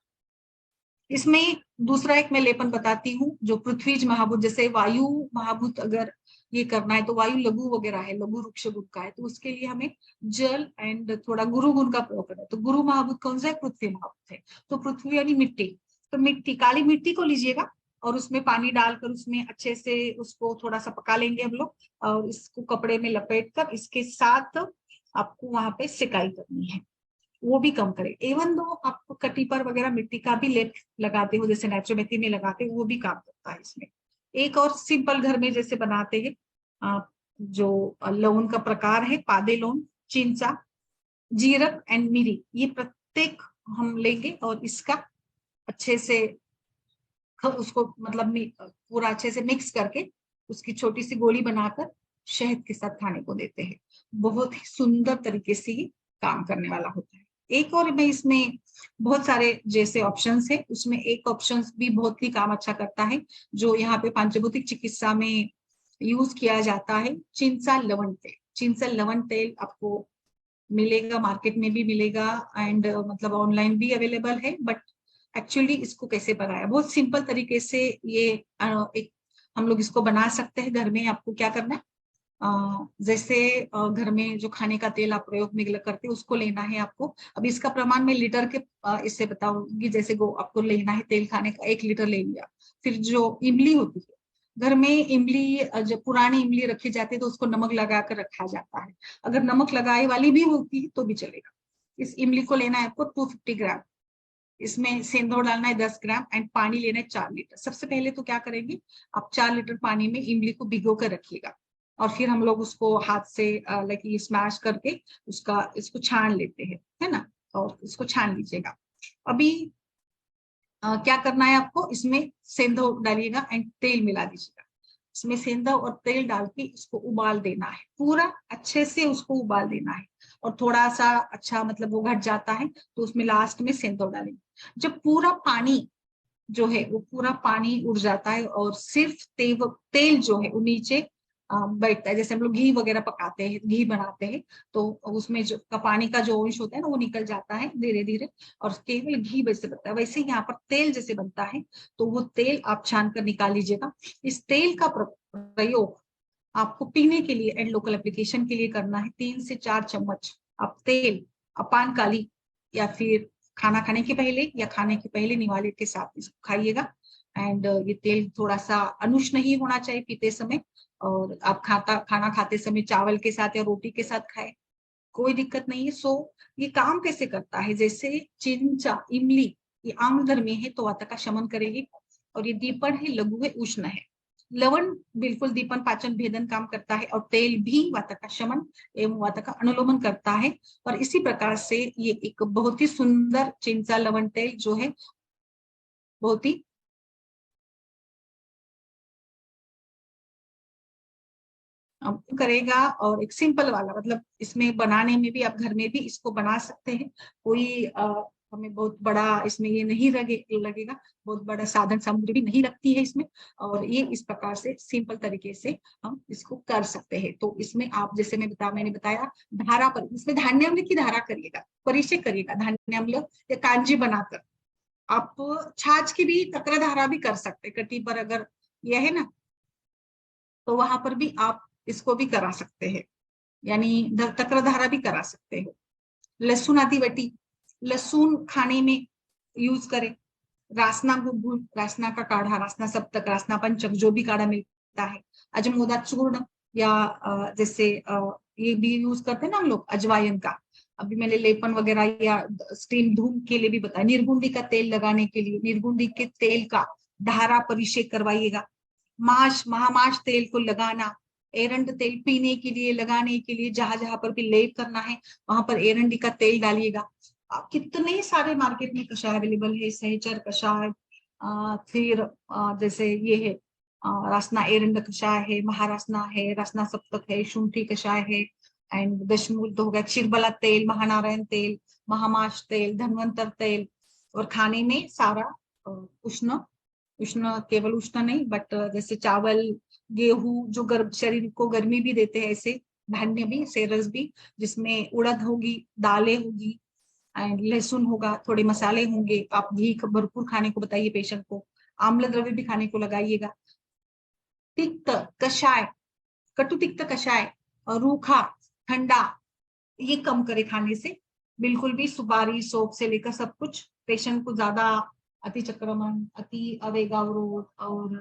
इसमें दूसरा एक मैं लेपन बताती हूँ, जो पृथ्वीज महाभूत, जैसे वायु महाभूत अगर ये करना है तो वायु लघु वगैरह है, लघु वृक्ष गुण का है, तो उसके लिए हमें जल एंड थोड़ा गुरु गुण का प्रयोग करना है। तो गुरु महाभूत कौन सा है, पृथ्वी महाभूत है। तो पृथ्वी यानी मिट्टी, तो मिट्टी, काली मिट्टी को लीजिएगा और उसमें पानी डालकर उसमें अच्छे से उसको थोड़ा सा पका लेंगे हम लोग, और इसको कपड़े में लपेट कर इसके साथ आपको वहां पे सिकाई करनी है, वो भी कम करे। इवन दो आप कटी पर वगैरह मिट्टी का भी लेप लगाते हो, जैसे नेचुरोपैथी में लगाते हो, वो भी काम करता है इसमें। एक और सिंपल घर में जैसे बनाते हैं जो लौंग का प्रकार है, पादे लौंग, चिंचा, जीरक एंड मिरी, ये प्रत्येक हम लेंगे और इसका अच्छे से उसको मतलब पूरा अच्छे से मिक्स करके उसकी छोटी सी गोली बनाकर शहद के साथ खाने को देते हैं। बहुत ही सुंदर तरीके से ये काम करने वाला होता है। एक और मैं इसमें बहुत सारे जैसे ऑप्शंस है, उसमें एक ऑप्शंस भी बहुत ही काम अच्छा करता है, जो यहाँ पे पंचभौतिक चिकित्सा में यूज किया जाता है, चिंचा लवण तेल। चिंचा लवण तेल आपको मिलेगा, मार्केट में भी मिलेगा एंड मतलब ऑनलाइन भी अवेलेबल है। बट एक्चुअली इसको कैसे बनाया, बहुत सिंपल तरीके से ये एक हम लोग इसको बना सकते हैं घर में। आपको क्या करना है, जैसे घर में जो खाने का तेल आप प्रयोग में करते हैं उसको लेना है आपको। अब इसका प्रमाण मैं लीटर के इससे बताऊंगी। जैसे आपको लेना है तेल खाने का 1 लीटर ले लिया। फिर जो इमली होती है घर में, इमली जब पुरानी इमली रखी जाती है तो उसको नमक लगा कर रखा जाता है, अगर नमक लगाए वाली भी होती है तो भी चलेगा। इस इमली को लेना है आपको 250 ग्राम, इसमें सेंधव डालना है 10 ग्राम एंड पानी लेना है 4 लीटर। सबसे पहले तो क्या करेंगे, आप 4 लीटर पानी में इमली को भिगो कर रखिएगा और फिर हम लोग उसको हाथ से लाइक ये स्मैश करके उसका इसको छान लेते हैं, है ना, और इसको छान लीजिएगा। अभी क्या करना है आपको, इसमें सेंधव डालिएगा एंड तेल मिला दीजिएगा। इसमें सेंधव और तेल डाल के इसको उबाल देना है, पूरा अच्छे से उसको उबाल देना है। और थोड़ा सा अच्छा मतलब वो घट जाता है तो उसमें लास्ट में सेंधव डालेंगे। जब पूरा पानी जो है वो पूरा पानी उड़ जाता है और सिर्फ तेल जो है वो नीचे बैठता है, जैसे हम लोग घी वगैरह पकाते हैं, घी बनाते हैं, तो उसमें जो पानी का जो अंश होता है ना वो निकल जाता है धीरे धीरे और केवल घी वैसे बनता है। वैसे यहाँ पर तेल जैसे बनता है, तो वो तेल आप छान कर निकाल लीजिएगा। इस तेल का प्रयोग आपको पीने के लिए एंड लोकल एप्लीकेशन के लिए करना है। 3 से 4 चम्मच आप तेल अपान काली या फिर खाना खाने के पहले या खाने के पहले निवाले के साथ इसको खाइएगा। एंड ये तेल थोड़ा सा अनुष्ण ही होना चाहिए पीते समय, और आप खाना खाते समय चावल के साथ या रोटी के साथ खाएं, कोई दिक्कत नहीं है। सो ये काम कैसे करता है, जैसे चिंचा, इमली, ये आम्ल धर्मी है तो वाता का शमन करेगी, और ये दीपन है, लघु है, उष्ण है। लवण बिल्कुल दीपन पाचन भेदन काम करता है, और तेल भी वाता का शमन एवं वाता का अनुलोमन करता है। और इसी प्रकार से ये एक बहुत ही सुंदर चिंचा लवण तेल जो है बहुत ही करेगा। और एक सिंपल वाला मतलब इसमें बनाने में भी आप घर में भी इसको बना सकते हैं, कोई हमें बहुत बड़ा इसमें ये नहीं लगेगा, बहुत बड़ा साधन सामग्री भी नहीं लगती है इसमें। और ये इस प्रकार से सिंपल तरीके से हम इसको कर सकते हैं। तो इसमें आप जैसे मैंने बताया धारा पर, इसमें धान्याम्ल की धारा करिएगा, परिचय करिएगा धान्याम्ल या कांजी बनाकर। आप छाछ की भी तक्र धारा भी कर सकते, कटी पर अगर यह है ना, तो वहां पर भी आप इसको भी करा सकते हैं, यानी तक्रधारा भी करा सकते हो। लहसुन आदि वटी, लहसुन खाने में यूज करें। रासना गुड़गुड़, रासना का काढ़ा, रासना सप्तक, रासना पंचक, जो भी काढ़ा मिलता है। अजमोदा चूर्ण, या जैसे ये भी यूज करते हैं ना हम लोग अजवाइन का। अभी मैंने लेपन वगैरह या स्टीम धूम के लिए भी बताया। निर्गुंडी का तेल लगाने के लिए निर्गुंडी के तेल का धारा परिषेक करवाइएगा। माश, महामाश तेल को लगाना, एरंड तेल पीने के लिए, लगाने के लिए, जहां जहां पर भी लेप करना है वहां पर एरंडी का तेल डालिएगा। कितने सारे मार्केट में कषाय अवेलेबल है, सहचर कषाय, फिर जैसे ये है रासना एरंड कषाय है, महारासना है, रासना सप्तक है, शुंठी कषाय है, एंड दशमूल तो हो गया, क्षीरबला तेल, महानारायण तेल, महामाश तेल, धन्वंतर तेल। और खाने में सारा उष्ण, उष्ण केवल उष्ण नहीं बट जैसे चावल, गेहूं जो गर्म शरीर को गर्मी भी देते हैं, ऐसे धान्य भी, सेरस भी, जिसमें उड़द होगी, दालें होगी, एंड लहसुन होगा, थोड़े मसाले होंगे। आप घी भरपूर खाने को बताइए पेशेंट को। आम्ल द्रव्य भी खाने को लगाइएगा। तिक्त कषाय, कटु तिक्त कषाय, रूखा, ठंडा, ये कम करे खाने से। बिल्कुल भी सुपारी, सोप से लेकर सब कुछ। पेशेंट को ज्यादा अति चक्रमण, अति अवेगावरोध और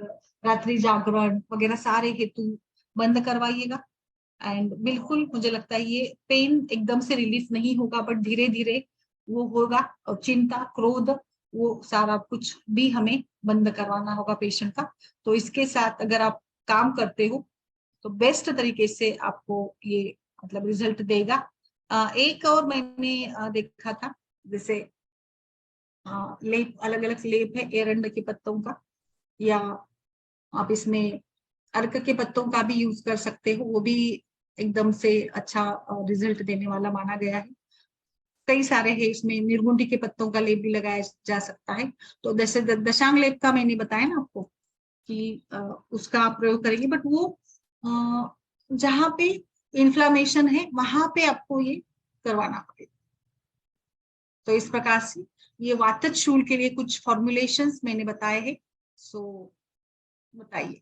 रात्रि जागरण वगैरह सारे हेतु बंद करवाइएगा। एंड बिल्कुल मुझे लगता है ये पेन एकदम से रिलीफ नहीं होगा बट धीरे धीरे वो होगा। और चिंता, क्रोध, वो सारा कुछ भी हमें बंद करवाना होगा पेशेंट का। तो इसके साथ अगर आप काम करते हो तो बेस्ट तरीके से आपको ये मतलब रिजल्ट देगा। एक और मैंने देखा था, जैसे लेप, अलग अलग लेप है एरंड के पत्तों का, या आप इसमें अर्क के पत्तों का भी यूज कर सकते हो। वो भी एकदम से अच्छा रिजल्ट देने वाला माना गया है। कई सारे है इसमें, निर्गुंडी के पत्तों का लेप भी लगाया जा सकता है। तो जैसे दशांग लेप का मैंने बताया ना आपको कि उसका आप प्रयोग करेंगे, बट वो जहां पे इन्फ्लामेशन है वहां पे आपको ये करवाना पड़ेगा। तो इस प्रकार से ये वातज शूल के लिए कुछ फॉर्मुलेशंस मैंने बताए हैं। सो बताइए।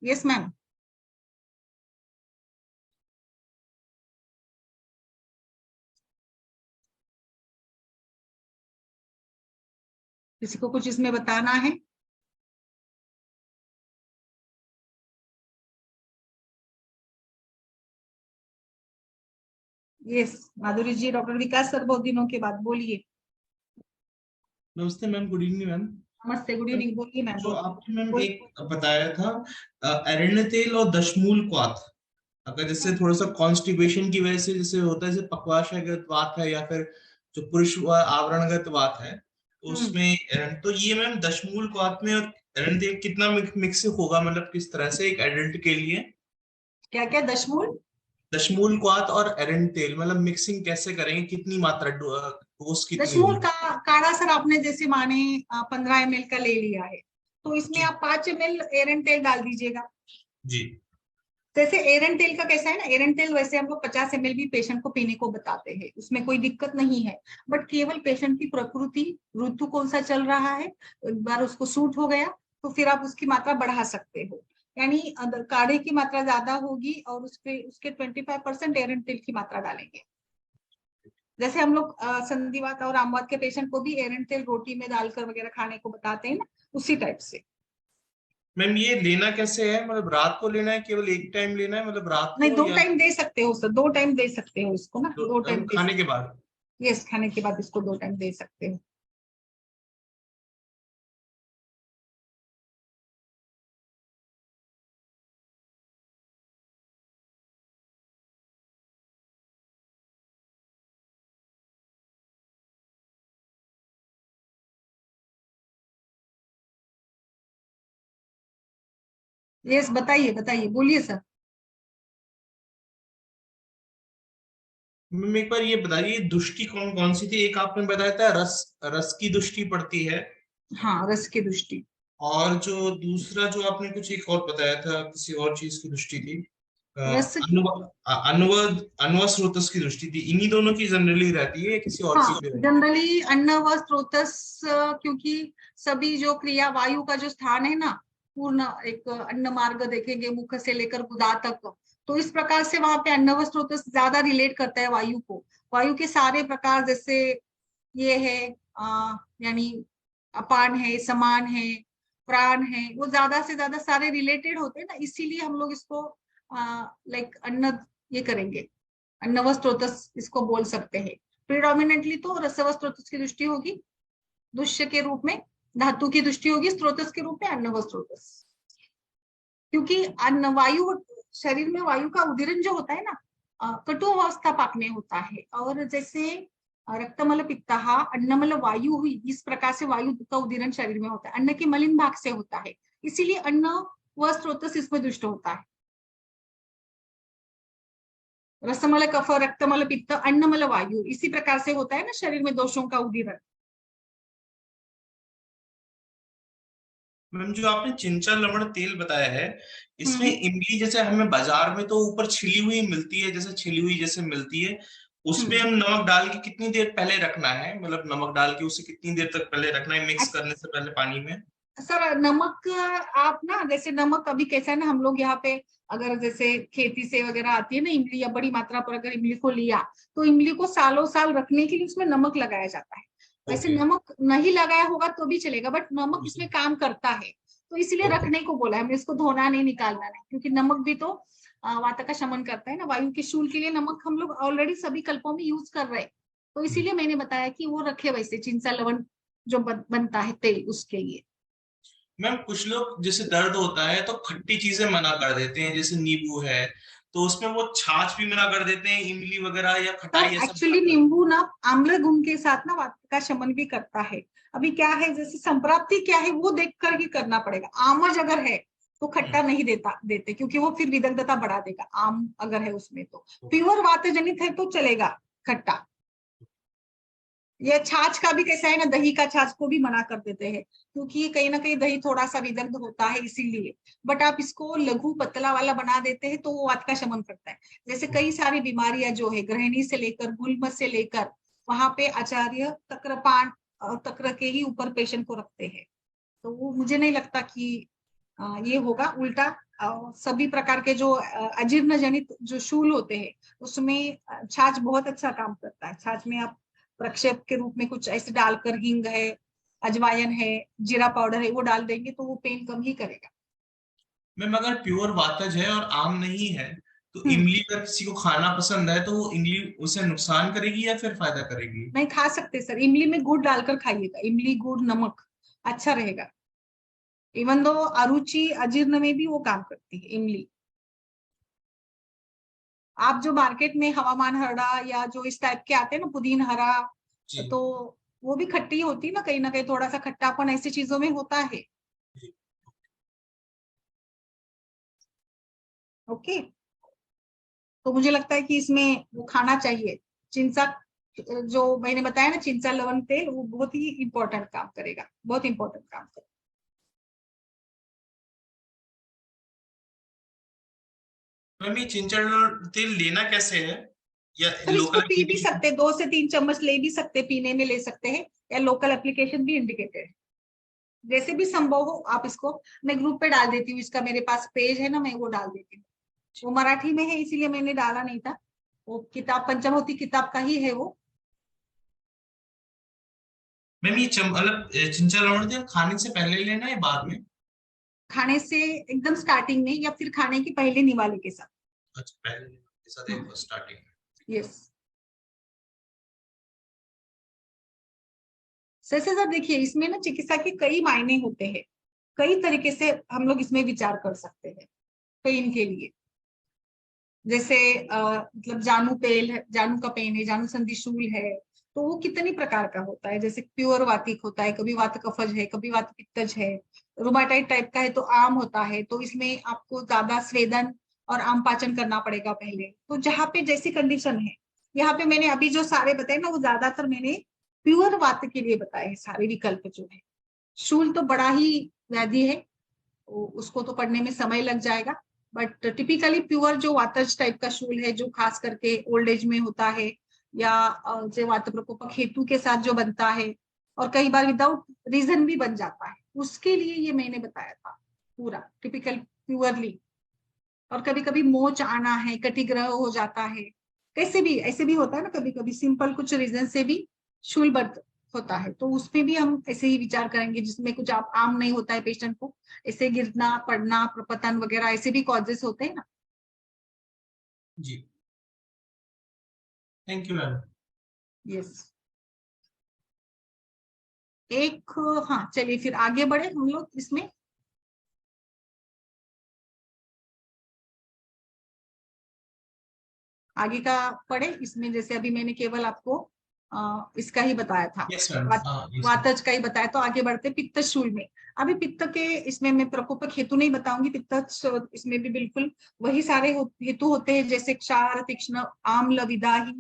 Yes ma'am. किसी को कुछ इसमें बताना है? यस माधुरी जी, डॉक्टर विकास सर, बहुत दिनों के बाद, बोलिए। नमस्ते मैम, गुड इवनिंग मैम। नमस्ते, गुड इवनिंग, बोलिए मैम। जो आपने मैम एक बताया था एरंड तेल और दशमूल क्वाथ, अगर जैसे थोड़ा सा कॉन्स्टिपेशन की वजह से जैसे होता है, जैसे पक्वाशयगत वात है या फिर जो पुरुष आवरणगत वात है, तो उसमें तो ये मैम दशमूल क्वाथ में और एरंड तेल कितना मिक्स होगा, मतलब किस तरह से एक एडल्ट के लिए? क्या क्या? दशमूल, दशमूल क्वाथ और एरंड तेल मतलब मिक्सिंग कैसे करेंगे, कितनी मात्रा, डोज कितनी दशमूल होगी? का काढ़ा सर आपने जैसे माने 15 ml का ले लिया है, तो इसमें जी आप 5 ml एरंड तेल डाल दीजिएगा। जी। जैसे एरंड तेल का कैसा है ना, एरंड तेल वैसे हम लोग 50 ml भी पेशेंट को पीने को बताते हैं, उसमें कोई दिक्कत नहीं है। बट केवल पेशेंट की प्रकृति, ऋतु कौन सा चल रहा है, एक बार उसको सूट हो गया तो फिर आप उसकी मात्रा बढ़ा सकते हो। यानी काढ़े की मात्रा ज्यादा होगी और उसके 25% एरंड तेल की मात्रा डालेंगे। जैसे हम लोग संधिवात और आमवात के पेशेंट को भी एरंड तेल रोटी में डालकर वगैरह खाने को बताते हैं ना, उसी टाइप से। मैम ये लेना कैसे है, मतलब रात को लेना है, केवल एक टाइम लेना है, मतलब रात नहीं, को, दो या टाइम दे सकते हो सर, 2 टाइम दे सकते हो इसको ना, 2 टाइम दे खाने के सकते बाद? हो। यस, खाने के बाद इसको 2 टाइम दे सकते हो। यस, बताइए बताइए, बोलिए सर। मैम एक बार ये बताइए, दुष्टि कौन कौन सी थी? एक आपने बताया था रस, रस की दुष्टि पड़ती है, हाँ, रस की दृष्टि। और जो दूसरा जो आपने कुछ एक और बताया था, किसी और चीज की दृष्टि थी? रस की, अण्व स्रोतस की दृष्टि थी, इन्हीं दोनों की जनरली रहती है, किसी और हाँ चीज की? जनरली अन्न व स्रोतस, क्योंकि सभी जो क्रिया वायु का जो स्थान है ना, पूर्ण एक अन्न मार्ग देखेंगे मुख से लेकर गुदा तक, तो इस प्रकार से वहां पे अन्न व स्रोतस ज्यादा रिलेट करता है वायु को। वायु के सारे प्रकार जैसे ये है यानी अपान है, समान है, प्राण है, वो ज्यादा से ज्यादा सारे रिलेटेड होते हैं ना, इसीलिए हम लोग इसको लाइक अन्न ये करेंगे, अन्न व स्रोतस इसको बोल सकते हैं। प्रिडोमिनेंटली तो रसव स्रोतस की दृष्टि होगी, दुष्य के रूप में धातु की दृष्टि होगी, स्रोतस के रूप में अन्न व स्रोतस। क्योंकि अन्न वायु, शरीर में वायु का उदीरन जो होता है ना, कटु अवस्था पाकने होता है, और जैसे रक्तमल पित्तः अन्नमल वायु हुई, इस प्रकार से वायु का उदीरन शरीर में होता है, अन्न के मलिन भाग से होता है, इसीलिए अन्न व स्रोतस इसमें दुष्ट होता है। रसमल कफ रक्तमल पित्त अन्नमल वायु, इसी प्रकार से होता है ना शरीर में दोषों का उदीरण। मैम जो आपने चिंचा लवण तेल बताया है, इसमें हम्म इमली जैसे हमें बाजार में तो ऊपर छिली हुई मिलती है, जैसे छिली हुई जैसे मिलती है, उसमें हम्म हम नमक डाल के कितनी देर पहले रखना है? मतलब नमक डाल के उसे कितनी देर तक पहले रखना है मिक्स करने से पहले पानी में? सर नमक, आप ना जैसे नमक अभी कैसा है ना, हम लोग यहाँ पे अगर जैसे खेती से वगैरह आती है ना इमली, या बड़ी मात्रा पर अगर इमली को लिया, तो इमली को सालों साल रखने के लिए उसमें नमक लगाया जाता है। वैसे ओके। नमक नहीं लगाया होगा तो भी चलेगा, बट नमक इसमें काम करता है, तो इसलिए ओके। रखने को बोला है हमने, इसको धोना नहीं, निकालना नहीं, क्योंकि नमक भी तो वात का शमन करता है ना। वायु के शूल के लिए नमक हम लोग ऑलरेडी सभी कल्पों में यूज कर रहे हैं, तो इसीलिए मैंने बताया कि वो रखे वैसे चिंचा लवण जो बनता है तेल, उसके लिए। मैम कुछ लोग जैसे दर्द होता है तो खट्टी चीजें मना कर देते हैं, जैसे नींबू है, तो उसमें वो छाछ भी मना कर देते हैं, इमली वगैरह या सर खटाई ऐसा मना एक्चुअली कर। नींबू ना आम्ल गुण के साथ ना वात का शमन भी करता है। अभी क्या है, जैसे संप्राप्ति क्या है वो देख कर ही करना पड़ेगा। आमज अगर है तो खट्टा नहीं देते, क्योंकि वो फिर विदग्धता बढ़ा देगा, आम अगर है उसमें तो। प्योर वात जनित है तो चलेगा खट्टा। ये छाछ का भी कैसा है ना, दही का छाछ को भी मना कर देते हैं, क्योंकि कहीं ना कहीं दही थोड़ा सा विदग्ध होता है इसीलिए। बट आप इसको लघु पतला वाला बना देते हैं तो वो वात का शमन करता है। जैसे कई सारी बीमारियां जो है, गृहिणी से लेकर गुल्म से लेकर, वहां पे आचार्य तक्रपान तक्र के ही ऊपर पेशेंट को रखते हैं, तो वो मुझे नहीं लगता कि ये होगा। उल्टा सभी प्रकार के जो अजीर्ण जनित जो शूल होते हैं उसमें छाछ बहुत अच्छा काम करता है। छाछ में आप प्रक्षेप के रूप में कुछ ऐसे डालकर, हींग है, अजवायन है, जीरा पाउडर है, वो डाल देंगे तो वो पेन कम ही करेगा। मैम अगर प्योर वातज है और आम नहीं है, तो हम्म इमली अगर किसी को खाना पसंद है तो वो इमली उसे नुकसान करेगी या फिर फायदा करेगी? नहीं खा सकते सर, इमली में गुड़ डालकर खाइएगा, इमली गुड़ नमक अच्छा रहेगा। इवन दो अरुचि अजीर्ण में भी वो काम करती है इमली। आप जो मार्केट में हवामान हरा या जो इस टाइप के आते हैं ना, पुदीन हरा, जी। तो वो भी खट्टी होती है ना कहीं थोड़ा सा खट्टापन ऐसी चीजों में होता है। जी। ओके, तो मुझे लगता है कि इसमें वो खाना चाहिए। चिंचा, जो मैंने बताया ना चिंचा लवण तेल, वो बहुत ही इंपॉर्टेंट काम करेगा, बहुत इंपॉर्टेंट काम करेगा। मैम ये चिंचड़ तेल लेना कैसे है, या सर इसको लोकल पी भी एप्लीकेशन? सकते, 2 से 3 चम्मच ले भी सकते, पीने में ले सकते हैं, या लोकल एप्लीकेशन भी इंडिकेटेड है। जैसे भी संभव हो आप इसको, मैं ग्रुप पे डाल देती हूँ, इसका मेरे पास पेज है ना, मैं वो डाल देती हूँ। वो मराठी में है इसीलिए मैंने डाला नहीं था, वो किताब पंचमोती किताब का ही है वो। मैम ये मतलब चिंचा लवण तेल खाने से पहले लेना है बाद में? खाने से एकदम स्टार्टिंग में, या फिर खाने की पहले निवाले के साथ। अच्छा, पहले लेना के साथ एक स्टार्टिंग में। यस सर सर देखिए, इसमें ना चिकित्सा के कई मायने होते हैं, कई तरीके से हम लोग इसमें विचार कर सकते हैं पेन के लिए। जैसे मतलब जानु पेल है, जानु का पेन है, जानु संधि शूल है, तो वो कितनी प्रकार का होता है। जैसे प्योर वातिक होता है, कभी वात कफज है, कभी वात पित्तज है। रुमाटाइड टाइप का है तो आम होता है, तो इसमें आपको ज्यादा स्वेदन और आम पाचन करना पड़ेगा पहले। तो जहाँ पे जैसी कंडीशन है, यहाँ पे मैंने अभी जो सारे बताए ना, वो ज्यादातर मैंने प्योर वात के लिए बताए हैं सारे विकल्प जो है। शूल तो बड़ा ही व्याधि है, उसको तो पढ़ने में समय लग जाएगा। बट टिपिकली प्योर जो वातज टाइप का शूल है, जो खास करके ओल्ड एज में होता है, या जो वात प्रकोपक हेतु के साथ जो बनता है, और कई बार विदाउट रीजन भी बन जाता है, उसके लिए ये मैंने बताया था पूरा टिपिकल प्योरली। और कभी कभी मोच आना है, कटिग्रह हो जाता है, कैसे भी ऐसे भी होता है ना, कभी कभी सिंपल कुछ रीजन से भी शूल बर्थ होता है, तो उसमें भी हम ऐसे ही विचार करेंगे, जिसमें कुछ आप आम नहीं होता है पेशेंट को, ऐसे गिरना पड़ना प्रपतन वगैरह ऐसे भी कॉजेस होते हैं ना। जी, थैंक यू मैम। यस। एक, हाँ चलिए फिर आगे बढ़े हम लोग इसमें। आगे का पढ़े इसमें, जैसे अभी मैंने केवल आपको इसका ही बताया था, यस मैम, वात, हाँ वातज का ही बताया, तो आगे बढ़ते पित्त शूल में। अभी पित्त के इसमें मैं प्रकोपक हेतु नहीं बताऊंगी, पित्त इसमें भी बिल्कुल वही सारे हेतु होते हैं, जैसे क्षार, तीक्ष्ण, आम्ल, विदाही,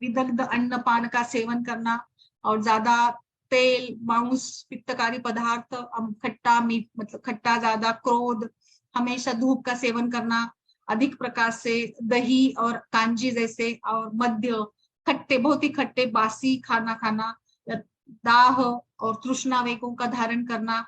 विदग्ध अन्न पान का सेवन करना, और ज्यादा तेल, मांस, पित्तकारी पदार्थ, खट्टा मीठ मतलब खट्टा ज्यादा, क्रोध, हमेशा धूप का सेवन करना, अधिक प्रकार से दही और कांजी जैसे, और मद्य, खट्टे बहुत ही खट्टे बासी खाना खाना, दाह और तृष्णावेगों का धारण करना,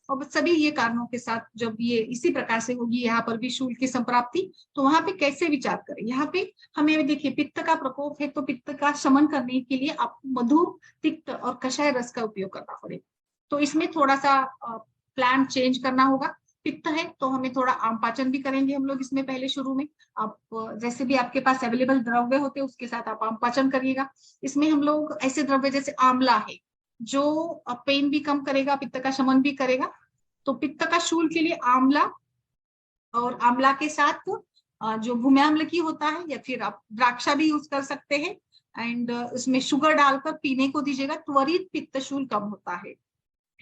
और सभी ये कारणों के साथ जब ये इसी प्रकार से होगी यहाँ पर भी शूल की संप्राप्ति, तो वहां पे कैसे विचार करें। यहाँ पे हमें देखिए पित्त का प्रकोप है, तो पित्त का शमन करने के लिए आपको मधु, तिक्त और कषाय रस का उपयोग करना पड़ेगा। तो इसमें थोड़ा सा प्लान चेंज करना होगा। पित्त है तो हमें थोड़ा आम पाचन भी करेंगे हम लोग इसमें पहले शुरू में। आप जैसे भी आपके पास अवेलेबल द्रव्य होते हैं उसके साथ आप आम पाचन करिएगा। इसमें हम लोग ऐसे द्रव्य जैसे आंवला है, जो पेन भी कम करेगा, पित्त का शमन भी करेगा। तो पित्त का शूल के लिए आंवला, और आंवला के साथ जो भूम्याम्ल की होता है, या फिर आप द्राक्षा भी यूज कर सकते हैं, एंड इसमें शुगर डालकर पीने को दीजिएगा, त्वरित पित्त शूल कम होता है।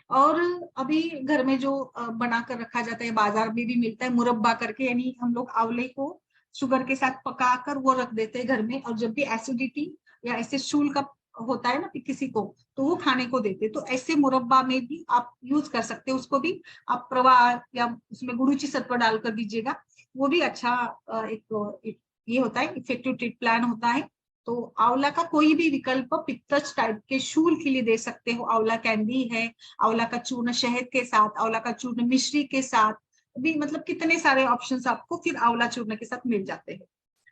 और अभी घर में जो बना कर रखा जाता है, बाजार में भी मिलता है मुरब्बा करके, यानी हम लोग आंवले को शुगर के साथ पकाकर वो रख देते हैं घर में, और जब भी एसिडिटी या ऐसे शूल का होता है ना किसी को, तो वो खाने को देते हैं। तो ऐसे मुरब्बा में भी आप यूज कर सकते हैं, उसको भी आप प्रवाह या उसमें गुरुचि सत्व डालकर दीजिएगा, वो भी अच्छा एक ये होता है, इफेक्टिव ट्रीट प्लान होता है। तो आंवला का कोई भी विकल्प पित्तज टाइप के शूल के लिए दे सकते हो। आंवला कैंडी है, आंवला का चूर्ण शहद के साथ, आंवला का चूर्ण मिश्री के साथ भी, मतलब कितने सारे ऑप्शंस आपको फिर आंवला चूर्ण के साथ मिल जाते हैं।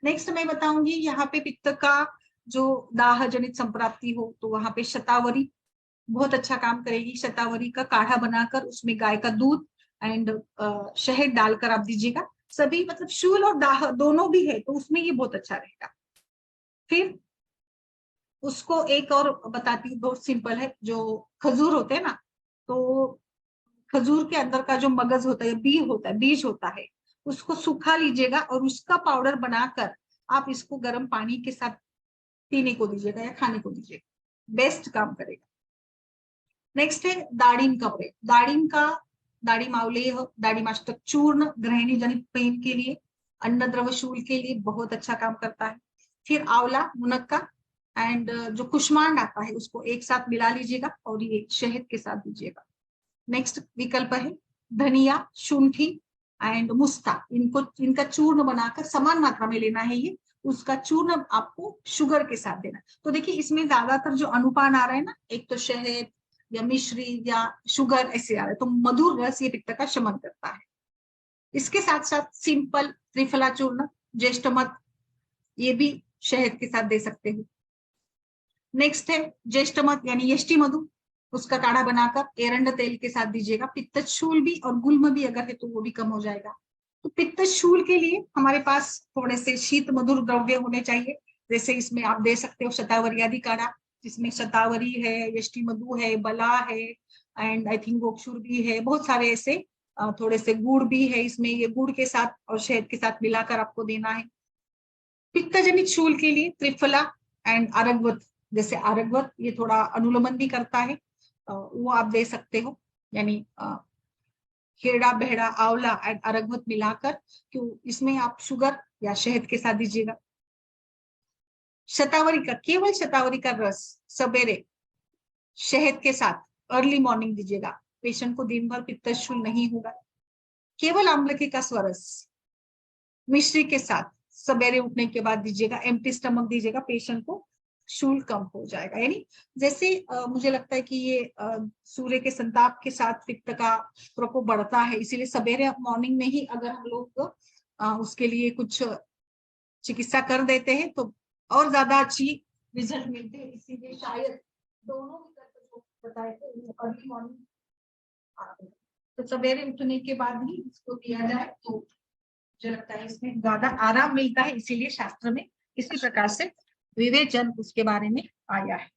नेक्स्ट मैं बताऊंगी यहाँ पे पित्त का जो दाह जनित संप्राप्ति हो, तो वहां पे शतावरी बहुत अच्छा काम करेगी। शतावरी का काढ़ा बनाकर उसमें गाय का दूध एंड शहद डालकर आप दीजिएगा। सभी मतलब शूल और दाह दोनों भी है, तो उसमें ये बहुत अच्छा रहेगा। फिर उसको एक और बताती हूँ, बहुत सिंपल है। जो खजूर होते हैं ना, तो खजूर के अंदर का जो मगज होता है, बीज होता है, उसको सुखा लीजिएगा और उसका पाउडर बनाकर आप इसको गर्म पानी के साथ पीने को दीजिएगा या खाने को दीजिएगा, बेस्ट काम करेगा। नेक्स्ट है दाड़िम का प्रयोग। दाड़िम अवलेह, दाड़िमाष्टक चूर्ण गृहिणी जनित पेन के लिए, अन्न द्रव शूल के लिए बहुत अच्छा काम करता है। फिर आंवला, मुनक्का एंड जो कुष्मांड आता है उसको एक साथ मिला लीजिएगा और ये शहद के साथ दीजिएगा। नेक्स्ट विकल्प है धनिया, शुंठी एंड मुस्ता। इनका चूर्ण बनाकर समान मात्रा में लेना है ये, उसका चूर्ण आपको शुगर के साथ देना। तो देखिए इसमें ज्यादातर जो अनुपान आ रहा है ना, एक तो शहद या मिश्री या शुगर ऐसे आ रहा है, तो मधुर रस ये पित्त का शमन करता है। इसके साथ साथ सिंपल त्रिफला चूर्ण, ज्येष्ठमध, ये भी शहद के साथ दे सकते हो। नेक्स्ट है ज्येष्ठमध यानी यष्टि मधु, उसका काढ़ा बनाकर एरंड तेल के साथ दीजिएगा। पित्तशूल भी और गुल्म भी अगर है तो वो भी कम हो जाएगा। तो पित्तशूल के लिए हमारे पास थोड़े से शीत मधुर द्रव्य होने चाहिए, जैसे इसमें आप दे सकते हो शतावरी आदि काढ़ा, जिसमें शतावरी है, यष्टि मधु है, बला है एंड आई थिंक गोक्षुर भी है, बहुत सारे ऐसे थोड़े से गुड़ भी है इसमें, ये गुड़ के साथ और शहद के साथ मिलाकर आपको देना है। पित्तजनित शूल के लिए त्रिफला एंड अरगवत, जैसे अरगवत ये थोड़ा अनुलोमन भी करता है, वो आप दे सकते हो, यानी खेड़ा बेहड़ा आंवला एंड अरगवत मिलाकर, क्यों इसमें आप शुगर या शहद के साथ दीजिएगा। केवल शतावरी का रस सवेरे शहद के साथ अर्ली मॉर्निंग दीजिएगा। पेशेंट को दिन भर पित्तशूल नहीं होगा। केवल आम्लकी का स्वरस मिश्री के साथ सवेरे उठने के बाद दीजिएगा, एम्प्टी स्टमक दीजिएगा, पेशेंट को शूल कम हो जाएगा। यानी जैसे मुझे लगता है कि ये सूर्य के संताप के साथ पित्त का प्रकोप बढ़ता है, इसीलिए सवेरे मॉर्निंग में ही अगर हम लोग उसके लिए कुछ चिकित्सा कर देते हैं तो और ज्यादा अच्छी रिजल्ट मिलते हैं। इसीलिए शायद दोनों विकल्प जो बताए थे अर्ली मॉर्निंग, तो सवेरे उठने के बाद ही इसको दिया जाए तो मुझे लगता है इसमें ज्यादा आराम मिलता है। इसीलिए शास्त्र में इसी प्रकार से विवेचन उसके बारे में आया है।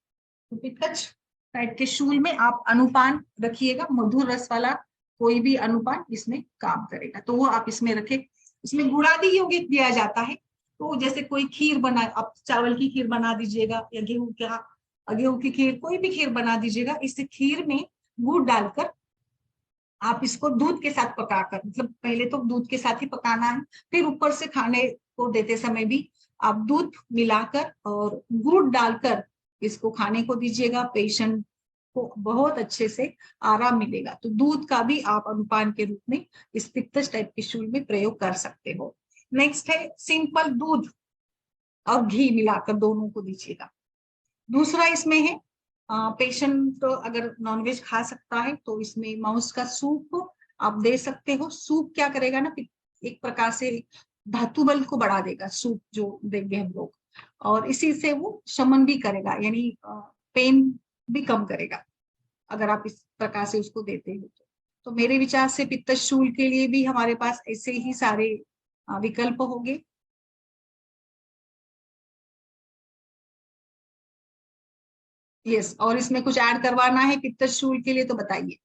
तो पित्तज टाइप के शूल में आप अनुपान रखिएगा, मधुर रस वाला कोई भी अनुपान इसमें काम करेगा, तो वो आप इसमें रखें। इसमें गुड़ादि यौगिक दिया जाता है, तो जैसे कोई खीर बना, आप चावल की खीर बना दीजिएगा या गेहूं की खीर, कोई भी खीर बना दीजिएगा, इस खीर में गुड़ डालकर आप इसको दूध के साथ पकाकर, मतलब पहले तो दूध के साथ ही पकाना है, फिर ऊपर से खाने को देते समय भी आप दूध मिलाकर और गुड़ डालकर इसको खाने को दीजिएगा, पेशेंट को बहुत अच्छे से आराम मिलेगा। तो दूध का भी आप अनुपान के रूप में इस पित्तज टाइप के शूल में प्रयोग कर सकते हो। नेक्स्ट है सिंपल दूध और घी मिलाकर दोनों को दीजिएगा। दूसरा इसमें है पेशेंट तो अगर नॉनवेज खा सकता है तो इसमें मांस का सूप आप दे सकते हो। सूप क्या करेगा ना, एक प्रकार से धातु बल को बढ़ा देगा सूप जो देंगे हम लोग, और इसी से वो शमन भी करेगा, यानी पेन भी कम करेगा अगर आप इस प्रकार से उसको देते हो। तो मेरे विचार से पित्त शूल के लिए भी हमारे पास ऐसे ही सारे विकल्प होंगे। यस, और इसमें कुछ ऐड करवाना है पित्त शूल के लिए तो बताइए।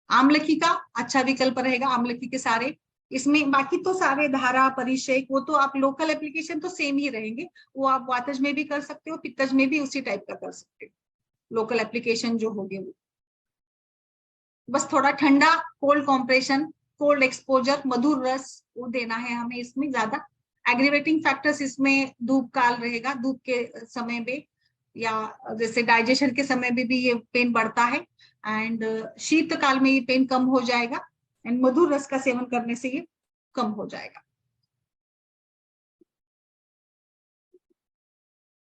आमलकी का अच्छा विकल्प रहेगा, आमलकी के सारे इसमें, बाकी तो सारे धारा परिषेक वो तो आप लोकल एप्लीकेशन तो सेम ही रहेंगे, वो आप वातज में भी कर सकते हो, पित्तज में भी उसी टाइप का कर सकते हो, लोकल एप्लीकेशन जो होगे वो। बस थोड़ा ठंडा, कोल्ड कॉम्प्रेशन, कोल्ड एक्सपोजर, मधुर रस वो देना है हमें इसमें ज्यादा। एग्रीवेटिंग फैक्टर्स इसमें धूप काल रहेगा, धूप के समय में या जैसे डाइजेशन के समय में भी ये पेन बढ़ता है, एंड शीत काल में ये पेन कम हो जाएगा, एंड मधुर रस का सेवन करने से ये कम हो जाएगा।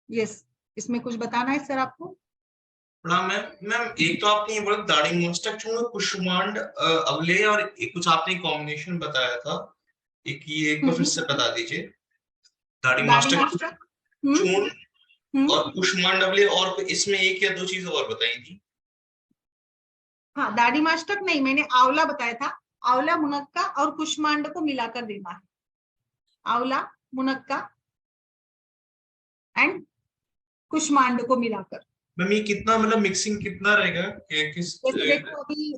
यस, इसमें कुछ बताना है सर आपको? प्रणाम मैम। मैम एक तो आपने ये बोला दाढ़ी मस्टक छोड़ कुष्मांड अवले, और एक कुछ आपने कॉम्बिनेशन बताया था, एक ये एक बार फिर से बता दीजिए। दाढ़ी दाढ़ी मस्टक मास्टर। चूर्ण हम्म। और कुष्मांड अवले, और इसमें एक या दो चीज और बताई थी। हाँ, दाढ़ी मास्टक नहीं, मैंने आंवला बताया था, आंवला, मुनक्का और कुष्मांड को मिलाकर देना है। आंवला, मुनक्का एंड कुष्मांड को मिलाकर। मैम ये कितना, मतलब मिक्सिंग कितना रहेगा, किस जैसे देखो अभी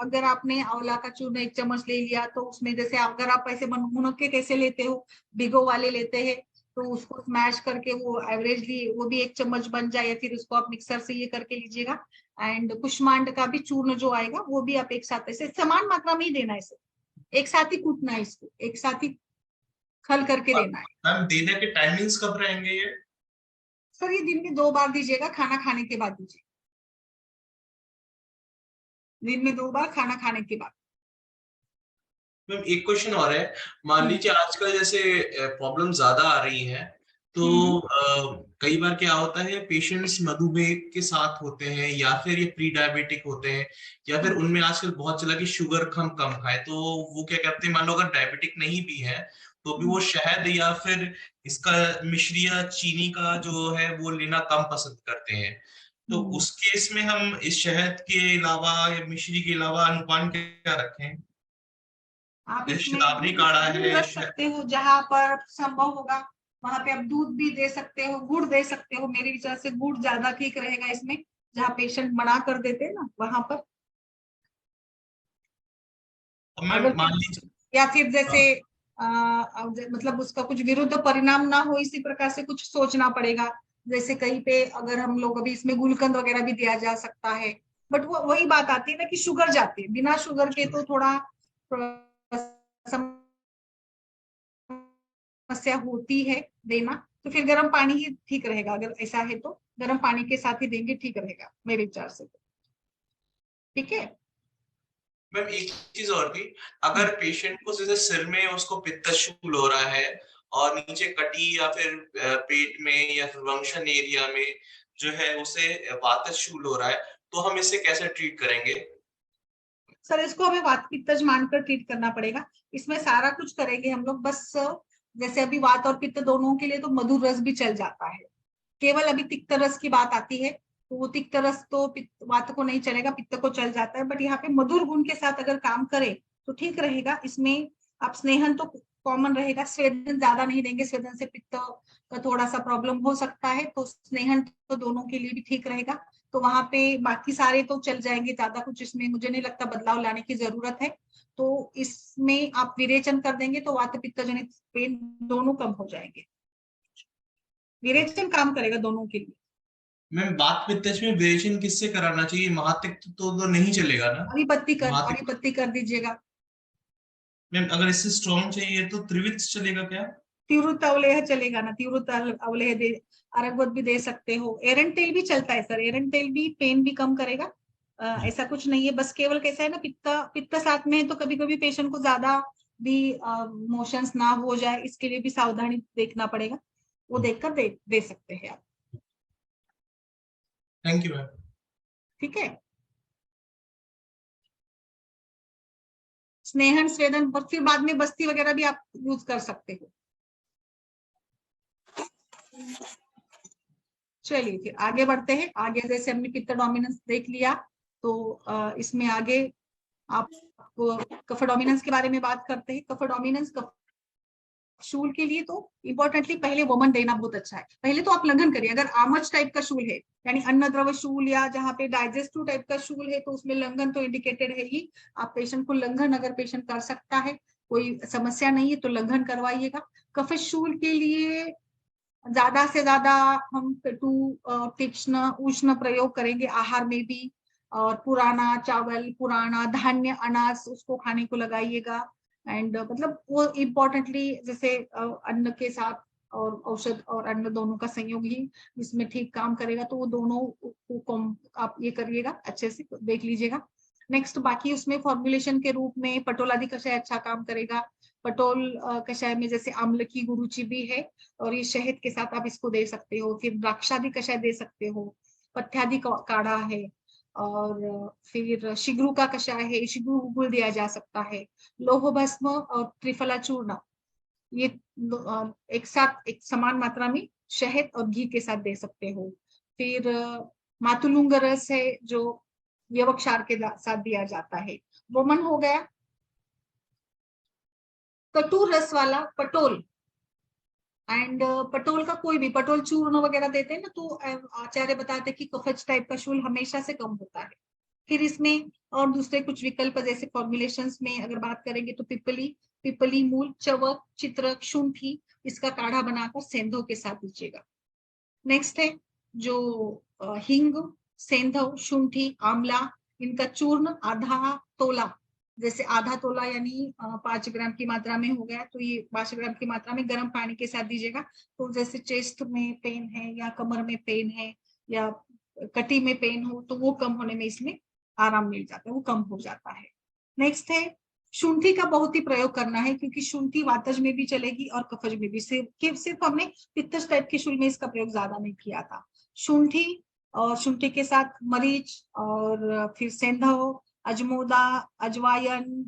अगर आपने आंवला का चूर्ण 1 चम्मच ले लिया तो उसमें जैसे अगर आप ऐसे मुनक्के कैसे लेते हो, भिगो वाले लेते हैं, तो उसको स्मैश करके वो एवरेजली वो भी 1 चम्मच बन जाए, या फिर उसको आप मिक्सर से ये करके लीजिएगा। एंड कुष्मांड का भी चूर्ण जो आएगा वो भी आप एक साथ ऐसे समान मात्रा में ही देना है, इसे एक साथ ही कूटना है, इसको एक साथ ही खल करके देना है। मैम देने के टाइमिंग्स कब रहेंगे ये? सर ये दिन में 2 बार दीजिएगा, खाना खाने के बाद दीजिए, दिन में 2 बार खाना खाने के बाद। मैम एक क्वेश्चन और है, मान लीजिए आजकल जैसे प्रॉब्लम ज्यादा आ रही है, तो कई बार क्या होता है, पेशेंट्स मधुमेह के साथ होते हैं या फिर ये प्री डायबिटिक होते हैं, या फिर उनमें आजकल बहुत चला कि शुगर कम कम खाए, तो वो क्या करते हैं, मान लो अगर डायबिटिक नहीं भी है तो भी वो शहद या फिर इसका मिश्री या चीनी का जो है वो लेना कम पसंद करते हैं। तो उस केस में हम इस शहद के अलावा या मिश्री के अलावा अनुपान क्या रखें? आप जैसे इसमें शतावरी काढ़ा गुड़ है रख सकते हो, जहां पर संभव होगा वहां पे आप दूध भी दे सकते हो, गुड़ दे सकते हो। मेरे विचार से गुड़ ज्यादा ठीक रहेगा इसमें, जहाँ पेशेंट मना कर देते हैं ना वहां पर। मैम अगर मान लीजिए। या फिर हाँ। जैसे मतलब उसका कुछ विरुद्ध परिणाम ना हो, इसी प्रकार से कुछ सोचना पड़ेगा। जैसे कहीं पे अगर हम लोग अभी इसमें गुलकंद वगैरह भी दिया जा सकता है, बट वो वही बात आती है ना कि शुगर जाती है, बिना शुगर के तो थोड़ा समस्या होती है देना। तो फिर गर्म पानी ही ठीक रहेगा, अगर ऐसा है तो गर्म पानी के साथ ही देंगे ठीक रहेगा मेरे विचार से। ठीक है। मैम एक चीज और थी, अगर पेशेंट को जैसे सिर में उसको पित्तशूल हो रहा है और नीचे कटी या फिर पेट में या फिर वंशन एरिया में जो है उसे वातशूल हो रहा है, तो हम इसे कैसे ट्रीट करेंगे? सर इसको हमें वात पित्तज मानकर ट्रीट करना पड़ेगा। इसमें सारा कुछ करेंगे हम लोग, बस जैसे अभी वात और पित्त दोनों के लिए तो मधुर रस भी चल जाता है, केवल अभी तिक्त रस की बात आती है, तो वो तिक्त रस तो वात को नहीं चलेगा, पित्त को चल जाता है, बट यहाँ पे मधुर गुण के साथ अगर काम करे तो ठीक रहेगा। इसमें आप स्नेहन तो कॉमन रहेगा, स्वेदन ज्यादा नहीं देंगे, स्वेदन से पित्त का थोड़ा सा प्रॉब्लम हो सकता है, तो स्नेहन तो दोनों के लिए भी ठीक रहेगा। तो वहां पे बाकी सारे तो चल जाएंगे, ज्यादा कुछ इसमें मुझे नहीं लगता बदलाव लाने की जरूरत है। तो इसमें आप विरेचन कर देंगे तो वात पित्त जनित पेन दोनों कम हो जाएंगे, विरेचन काम करेगा दोनों के लिए। मैम वात पित्तज में विरेचन किससे कराना चाहिए? महातिक्त तो नहीं चलेगा ना? महातिक्त। अभिपत्ति कर दीजिएगा। मैम अगर इससे स्ट्रॉन्ग चाहिए तो त्रिवित चलेगा क्या? तीव्रत अवलेह चलेगा ना, तीव्रत अवलेह दे, अरगवत भी दे सकते हो, एरंटेल भी चलता है सर, एरंटेल भी पेन भी कम करेगा। ऐसा कुछ नहीं है, बस केवल कैसा है ना, पित्त पित्त साथ में है तो कभी कभी पेशेंट को ज्यादा भी मोशंस ना हो जाए, इसके लिए भी सावधानी देखना पड़ेगा, वो देखकर दे सकते हैं आप। Thank you ma'am. ठीक है, स्नेहन स्वेदन और फिर बाद में बस्ती वगैरह भी आप यूज कर सकते हो। चलिए फिर आगे बढ़ते हैं। आगे जैसे हमने पित्त डोमिनेंस देख लिया, तो इसमें आगे आप कफ डोमिनेंस के बारे में बात करते हैं। कफ डोमिनेंस शूल के लिए तो इंपॉर्टेंटली पहले वोमन देना बहुत अच्छा है। पहले तो आप लंघन करिए, अगर आमच टाइप का शूल है यानी अन्न द्रव शूल या जहाँ पे डाइजेस्टिव टाइप का शूल है तो उसमें लंघन तो इंडिकेटेड है ही। आप पेशेंट को लंघन अगर पेशेंट कर सकता है, कोई समस्या नहीं है तो लंघन करवाइएगा। कफ शूल के लिए ज्यादा से ज्यादा हम कटु तीक्ष्ण उष्ण प्रयोग करेंगे आहार में भी, और पुराना चावल पुराना धान्य अनाज उसको खाने को लगाइएगा। एंड मतलब वो इम्पोर्टेंटली जैसे अन्न के साथ और औषध और अन्न दोनों का संयोग ही इसमें ठीक काम करेगा, तो वो दोनों को आप ये करिएगा, अच्छे से देख लीजिएगा। नेक्स्ट बाकी उसमें फॉर्मुलेशन के रूप में पटोल आदि कषाय अच्छा काम करेगा। पटोल कषाय में जैसे आम्ल की गुरुचि भी है और ये शहद के साथ आप इसको दे सकते हो, फिर द्राक्षादि कषाय दे सकते हो, पथ्यादि काढ़ा है, और फिर शिग्रू का कषाय है, शिग्रू गुल दिया जा सकता है, लोह भस्म और त्रिफला चूर्ण ये एक साथ एक समान मात्रा में शहद और घी के साथ दे सकते हो। फिर मातुलुंग रस है जो यवक्षार के साथ दिया जाता है। वोमन हो गया। कटु रस वाला पटोल एंड पटोल का कोई भी पटोल चूर्ण वगैरह देते हैं ना, तो आचार्य बताते हैं कि कफज टाइप का शूल हमेशा से कम होता है। फिर इसमें और दूसरे कुछ विकल्प जैसे फॉर्मुलेशंस में अगर बात करेंगे तो पिपली मूल चवक चित्रक शुंठी इसका काढ़ा बनाकर सेंधव के साथ दीजिएगा। नेक्स्ट है जो हिंग सेंधव शुंठी आंवला इनका चूर्ण आधा तोला, जैसे आधा तोला यानी 5 ग्राम की मात्रा में हो गया, तो ये 5 ग्राम की मात्रा में गर्म पानी के साथ दीजिएगा। तो जैसे चेस्ट में पेन है या कमर में पेन है या कटी में पेन हो तो वो कम होने में इसमें आराम मिल जाता है, वो कम हो जाता है। नेक्स्ट है शुंठी का बहुत ही प्रयोग करना है क्योंकि शुंठी वातज में भी चलेगी और कफज में भी। सिर्फ हमने पित्तज टाइप के शूल में इसका प्रयोग ज्यादा नहीं किया था। शुंठी और शुंठी के साथ मरीच और फिर सेंधव अजमोदा अजवायन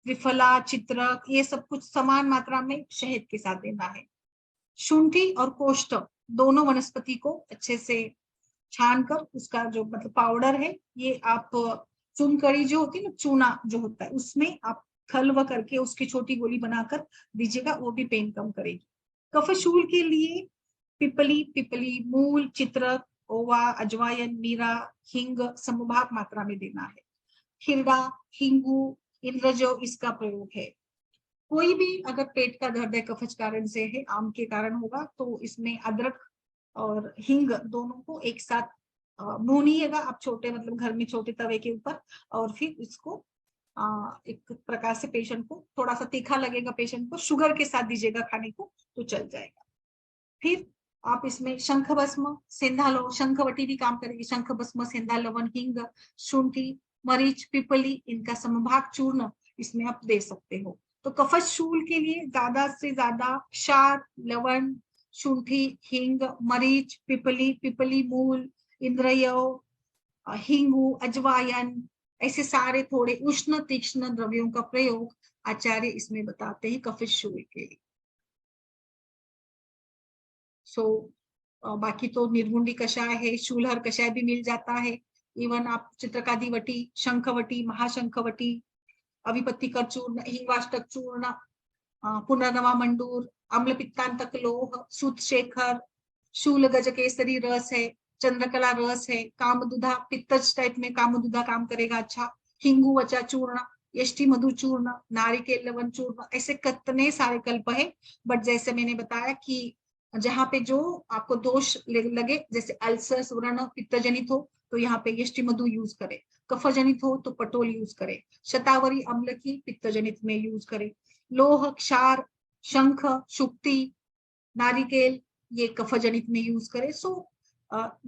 त्रिफला चित्रक ये सब कुछ समान मात्रा में शहद के साथ देना है। शुंठी और कोष्ठ दोनों वनस्पति को अच्छे से छान कर उसका जो मतलब पाउडर है ये आप चुनकड़ी जो होती है ना, चूना जो होता है उसमें आप खलव करके उसकी छोटी गोली बनाकर दीजिएगा, वो भी पेन कम करेगी। कफशूल के लिए पिपली मूल चित्रक ओवा अजवायन मीरा हिंग समभाग मात्रा में देना है। खिरडा हिंगू इंद्रजो इसका प्रयोग है। कोई भी अगर पेट का दर्द है कफज कारण से है आम के कारण होगा तो इसमें अदरक और हिंग दोनों को एक साथ भूनिएगा आप छोटे मतलब घर में छोटे तवे के ऊपर, और फिर इसको एक प्रकार से पेशेंट को थोड़ा सा तीखा लगेगा, पेशेंट को शुगर के साथ दीजिएगा खाने को तो चल जाएगा। फिर आप इसमें शंख भस्म सेंधा लवण शंखवटी भी काम करेगी, शंख भस्म सेंधा लवण हिंग शुंठी मरीच, पिपली, इनका समभाग चूर्ण इसमें आप दे सकते हो। तो कफज शूल के लिए ज्यादा से ज्यादा क्षार, लवण, शुंठी, हींग, मरीच, पिपली, पिपली मूल, इंद्रयव, हिंगू, अजवायन, ऐसे सारे थोड़े उष्ण तीक्ष्ण द्रव्यों का प्रयोग आचार्य इसमें बताते हैं कफज शूल के लिए। बाकी तो निर्गुंडी कषाय है, शूलहर कषाय भी मिल जाता है। इवन आप चित्रकादि वटी, शंखवटी, महाशंखवटी, अविपत्तिकर चूर्ण, हिंगवाष्टक चूर्ण, पुनर्नवा मंडूर, अम्ल पित्तांतक लोह, सूत शेखर, शूल गज केसरी रस है, चंद्रकला रस है, कामदुधा, पित्तज टाइप में कामदुधा काम करेगा अच्छा, हिंगू वचा चूर्ण, यष्टि मधु चूर्ण, नारिकेल लवण चूर्ण, ऐसे कितने सारे कल्प है। बट जैसे मैंने बताया कि जहाँ पे जो आपको दोष लगे, जैसे अल्सर, व्रण, पित्तजनित हो तो यहाँ पे यष्टि मधु यूज करे, कफजनित हो तो पटोल यूज करे, शतावरी अम्ल की पित्तजनित में यूज करे, लोह, क्षार, शंख, शुक्ति, नारिकेल ये कफजनित में यूज करे।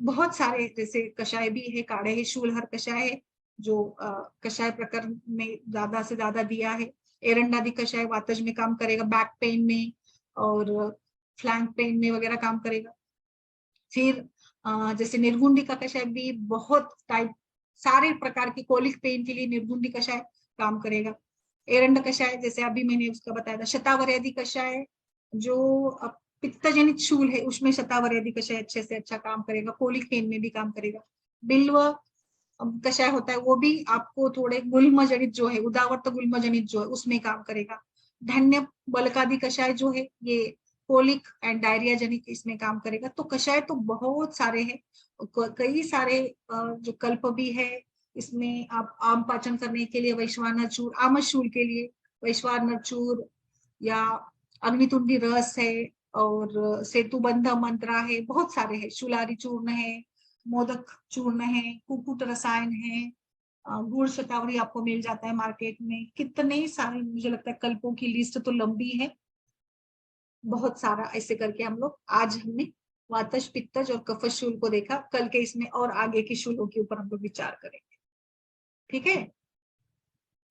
बहुत सारे जैसे कषाय भी है, काढ़े है, शूलहर कषाय है जो कषाय प्रकरण में ज्यादा से ज्यादा दिया है। एरंडादि कषाय वातज में काम करेगा, बैक पेन में और फ्लैंक पेन में वगैरह काम करेगा। फिर जैसे निर्गुंडी का कषाय भी बहुत टाइप, सारे प्रकार की कोलिक पेन के लिए निर्गुंडी कषाय काम करेगा। एरंड कषाय जैसे अभी मैंने उसका बताया था। शतावरी कषाय जो पित्तजनित शूल है उसमें शतावरी कषाय अच्छे से अच्छा काम करेगा, कोलिक पेन में भी काम करेगा। बिल्व कषाय होता है वो भी आपको थोड़े गुल्म जनित जो है, उदावर्त गुल्म जनित जो है उसमें काम करेगा। धन्य बलकादि कषाय जो है ये कोलिक एंड डायरिया जनित इसमें काम करेगा। तो कषाय तो बहुत सारे हैं, कई सारे जो कल्प भी है इसमें। आप आम पाचन करने के लिए वैश्वानर चूर, आमशूल के लिए वैश्वानर चूर या अग्नितुंडी रस है और सेतुबंध मंत्रा है, बहुत सारे हैं। शूलारी चूर्ण है, मोदक चूर्ण है, कुकुट रसायन है, गुड़ शतावरी आपको मिल जाता है मार्केट में। कितने सारे, मुझे लगता है कल्पों की लिस्ट तो लंबी है, बहुत सारा। ऐसे करके हम लोग आज हमने वातज, पित्तज और कफज शूल को देखा। कल के इसमें और आगे की शूलों के ऊपर हम लोग विचार करेंगे, ठीक है।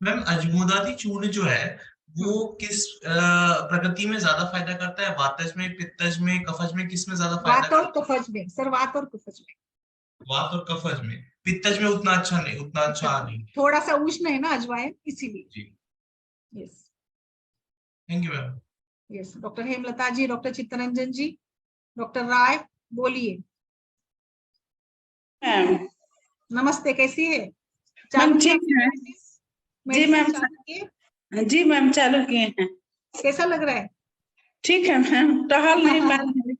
मैम अजमोदादी चूर्ण जो है वो किस प्रकृति में ज्यादा फायदा करता है, वातज में, पित्तज में, कफज में, किस में ज्यादा फायदा वात और करता कफज में सर, वात और कफज में। है? वात और कफज में, पित्तज में उतना अच्छा नहीं, उतना अच्छा नहीं। थोड़ा सा उष्ण है ना अजवाइन, इसीलिए। जी, yes thank you ma'am. Yes. Doctor Hemlata ji, doctor Chittaranjan ji, doctor Rai, बोलिए। मैम नमस्ते, कैसी है? मैम चालू किया ठीक है जी मेडिसिन मैम। चालू किए? जी मैम चालू किए हैं। कैसा लग रहा है? ठीक है मैम, टहल नहीं पा रहे।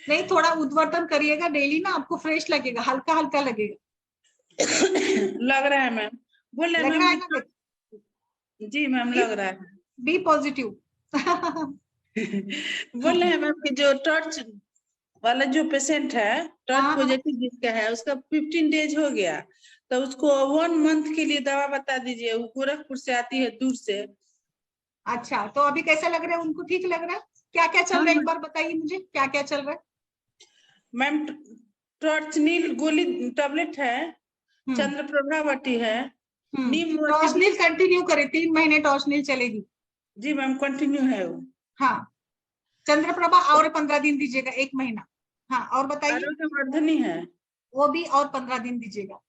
नहीं, थोड़ा उद्वर्तन करिएगा डेली ना, आपको फ्रेश लगेगा, हल्का हल्का लगेगा। लग रहा है मैम। बोले लग मैम रहा है ना? जी मैम लग रहा है। Be positive. बोल रहे हैं मैम कि जो टॉर्च वाला जो पेशेंट है, टॉर्च पॉजिटिव जिसका है, उसका 15 डेज हो गया, तो उसको 1 मंथ के लिए दवा बता दीजिए। वो गोरखपुर से आती है, दूर से। अच्छा, तो अभी कैसा लग रहा है उनको? ठीक लग रहा है? क्या क्या चल रहा है एक बार बताइए मुझे, क्या क्या चल रहा है? मैम टॉर्चनिल गोली टैबलेट है, चंद्रप्रभा वटी है, नीम टॉर्चनिल कंटिन्यू करें, 3 महीने टॉर्चनिल चलेगी। जी मैम कंटिन्यू है वो। हाँ, चंद्रप्रभा और 15 दिन दीजिएगा, 1 महीना। हाँ, और बताइए। आरोग्यवर्धनी है, वो भी और 15 दिन दीजिएगा।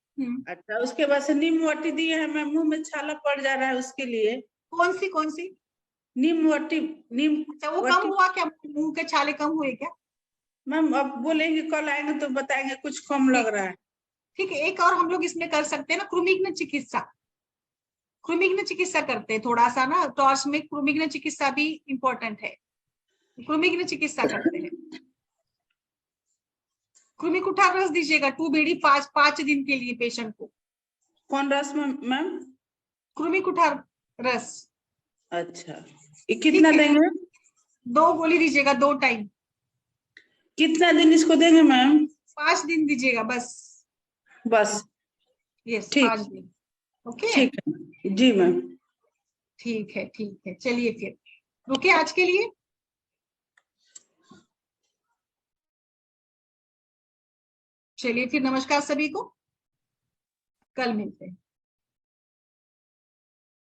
अच्छा। उसके बाद से नीम वटी दिए है मैम, मुंह में छाला पड़ जा रहा है उसके लिए। कौन सी कौन सी? नीम वटी, नीम अच्छा, वो कम वटी। हुआ क्या? मुंह के छाले कम हुए क्या? मैम अब बोलेंगे, कल आएंगे तो बताएंगे, कुछ कम लग रहा है। ठीक है, एक और हम लोग इसमें कर सकते हैं ना, कृमिघ्न चिकित्सा। कृमिघ्न चिकित्सा करते हैं थोड़ा सा ना, टॉर्च में कृमिघ्न चिकित्सा भी इम्पोर्टेंट है। कृमिघ्न चिकित्सा करते हैं। कृमि कुठार रस दीजिएगा 2 बीड़ी 5 दिन के लिए पेशेंट को। कौन रस में मैम? कृमि कुठार रस। अच्छा, ये कितना देंगे? 2 गोली दीजिएगा, 2 टाइम। कितना दिन इसको देंगे मैम? 5 दिन दीजिएगा बस। बस यस, ठीक, 5 दिन। ओके, ठीक है जी मैम। ठीक है, ठीक है, चलिए फिर रुके आज के लिए। चलिए फिर, नमस्कार सभी को, कल मिलते हैं।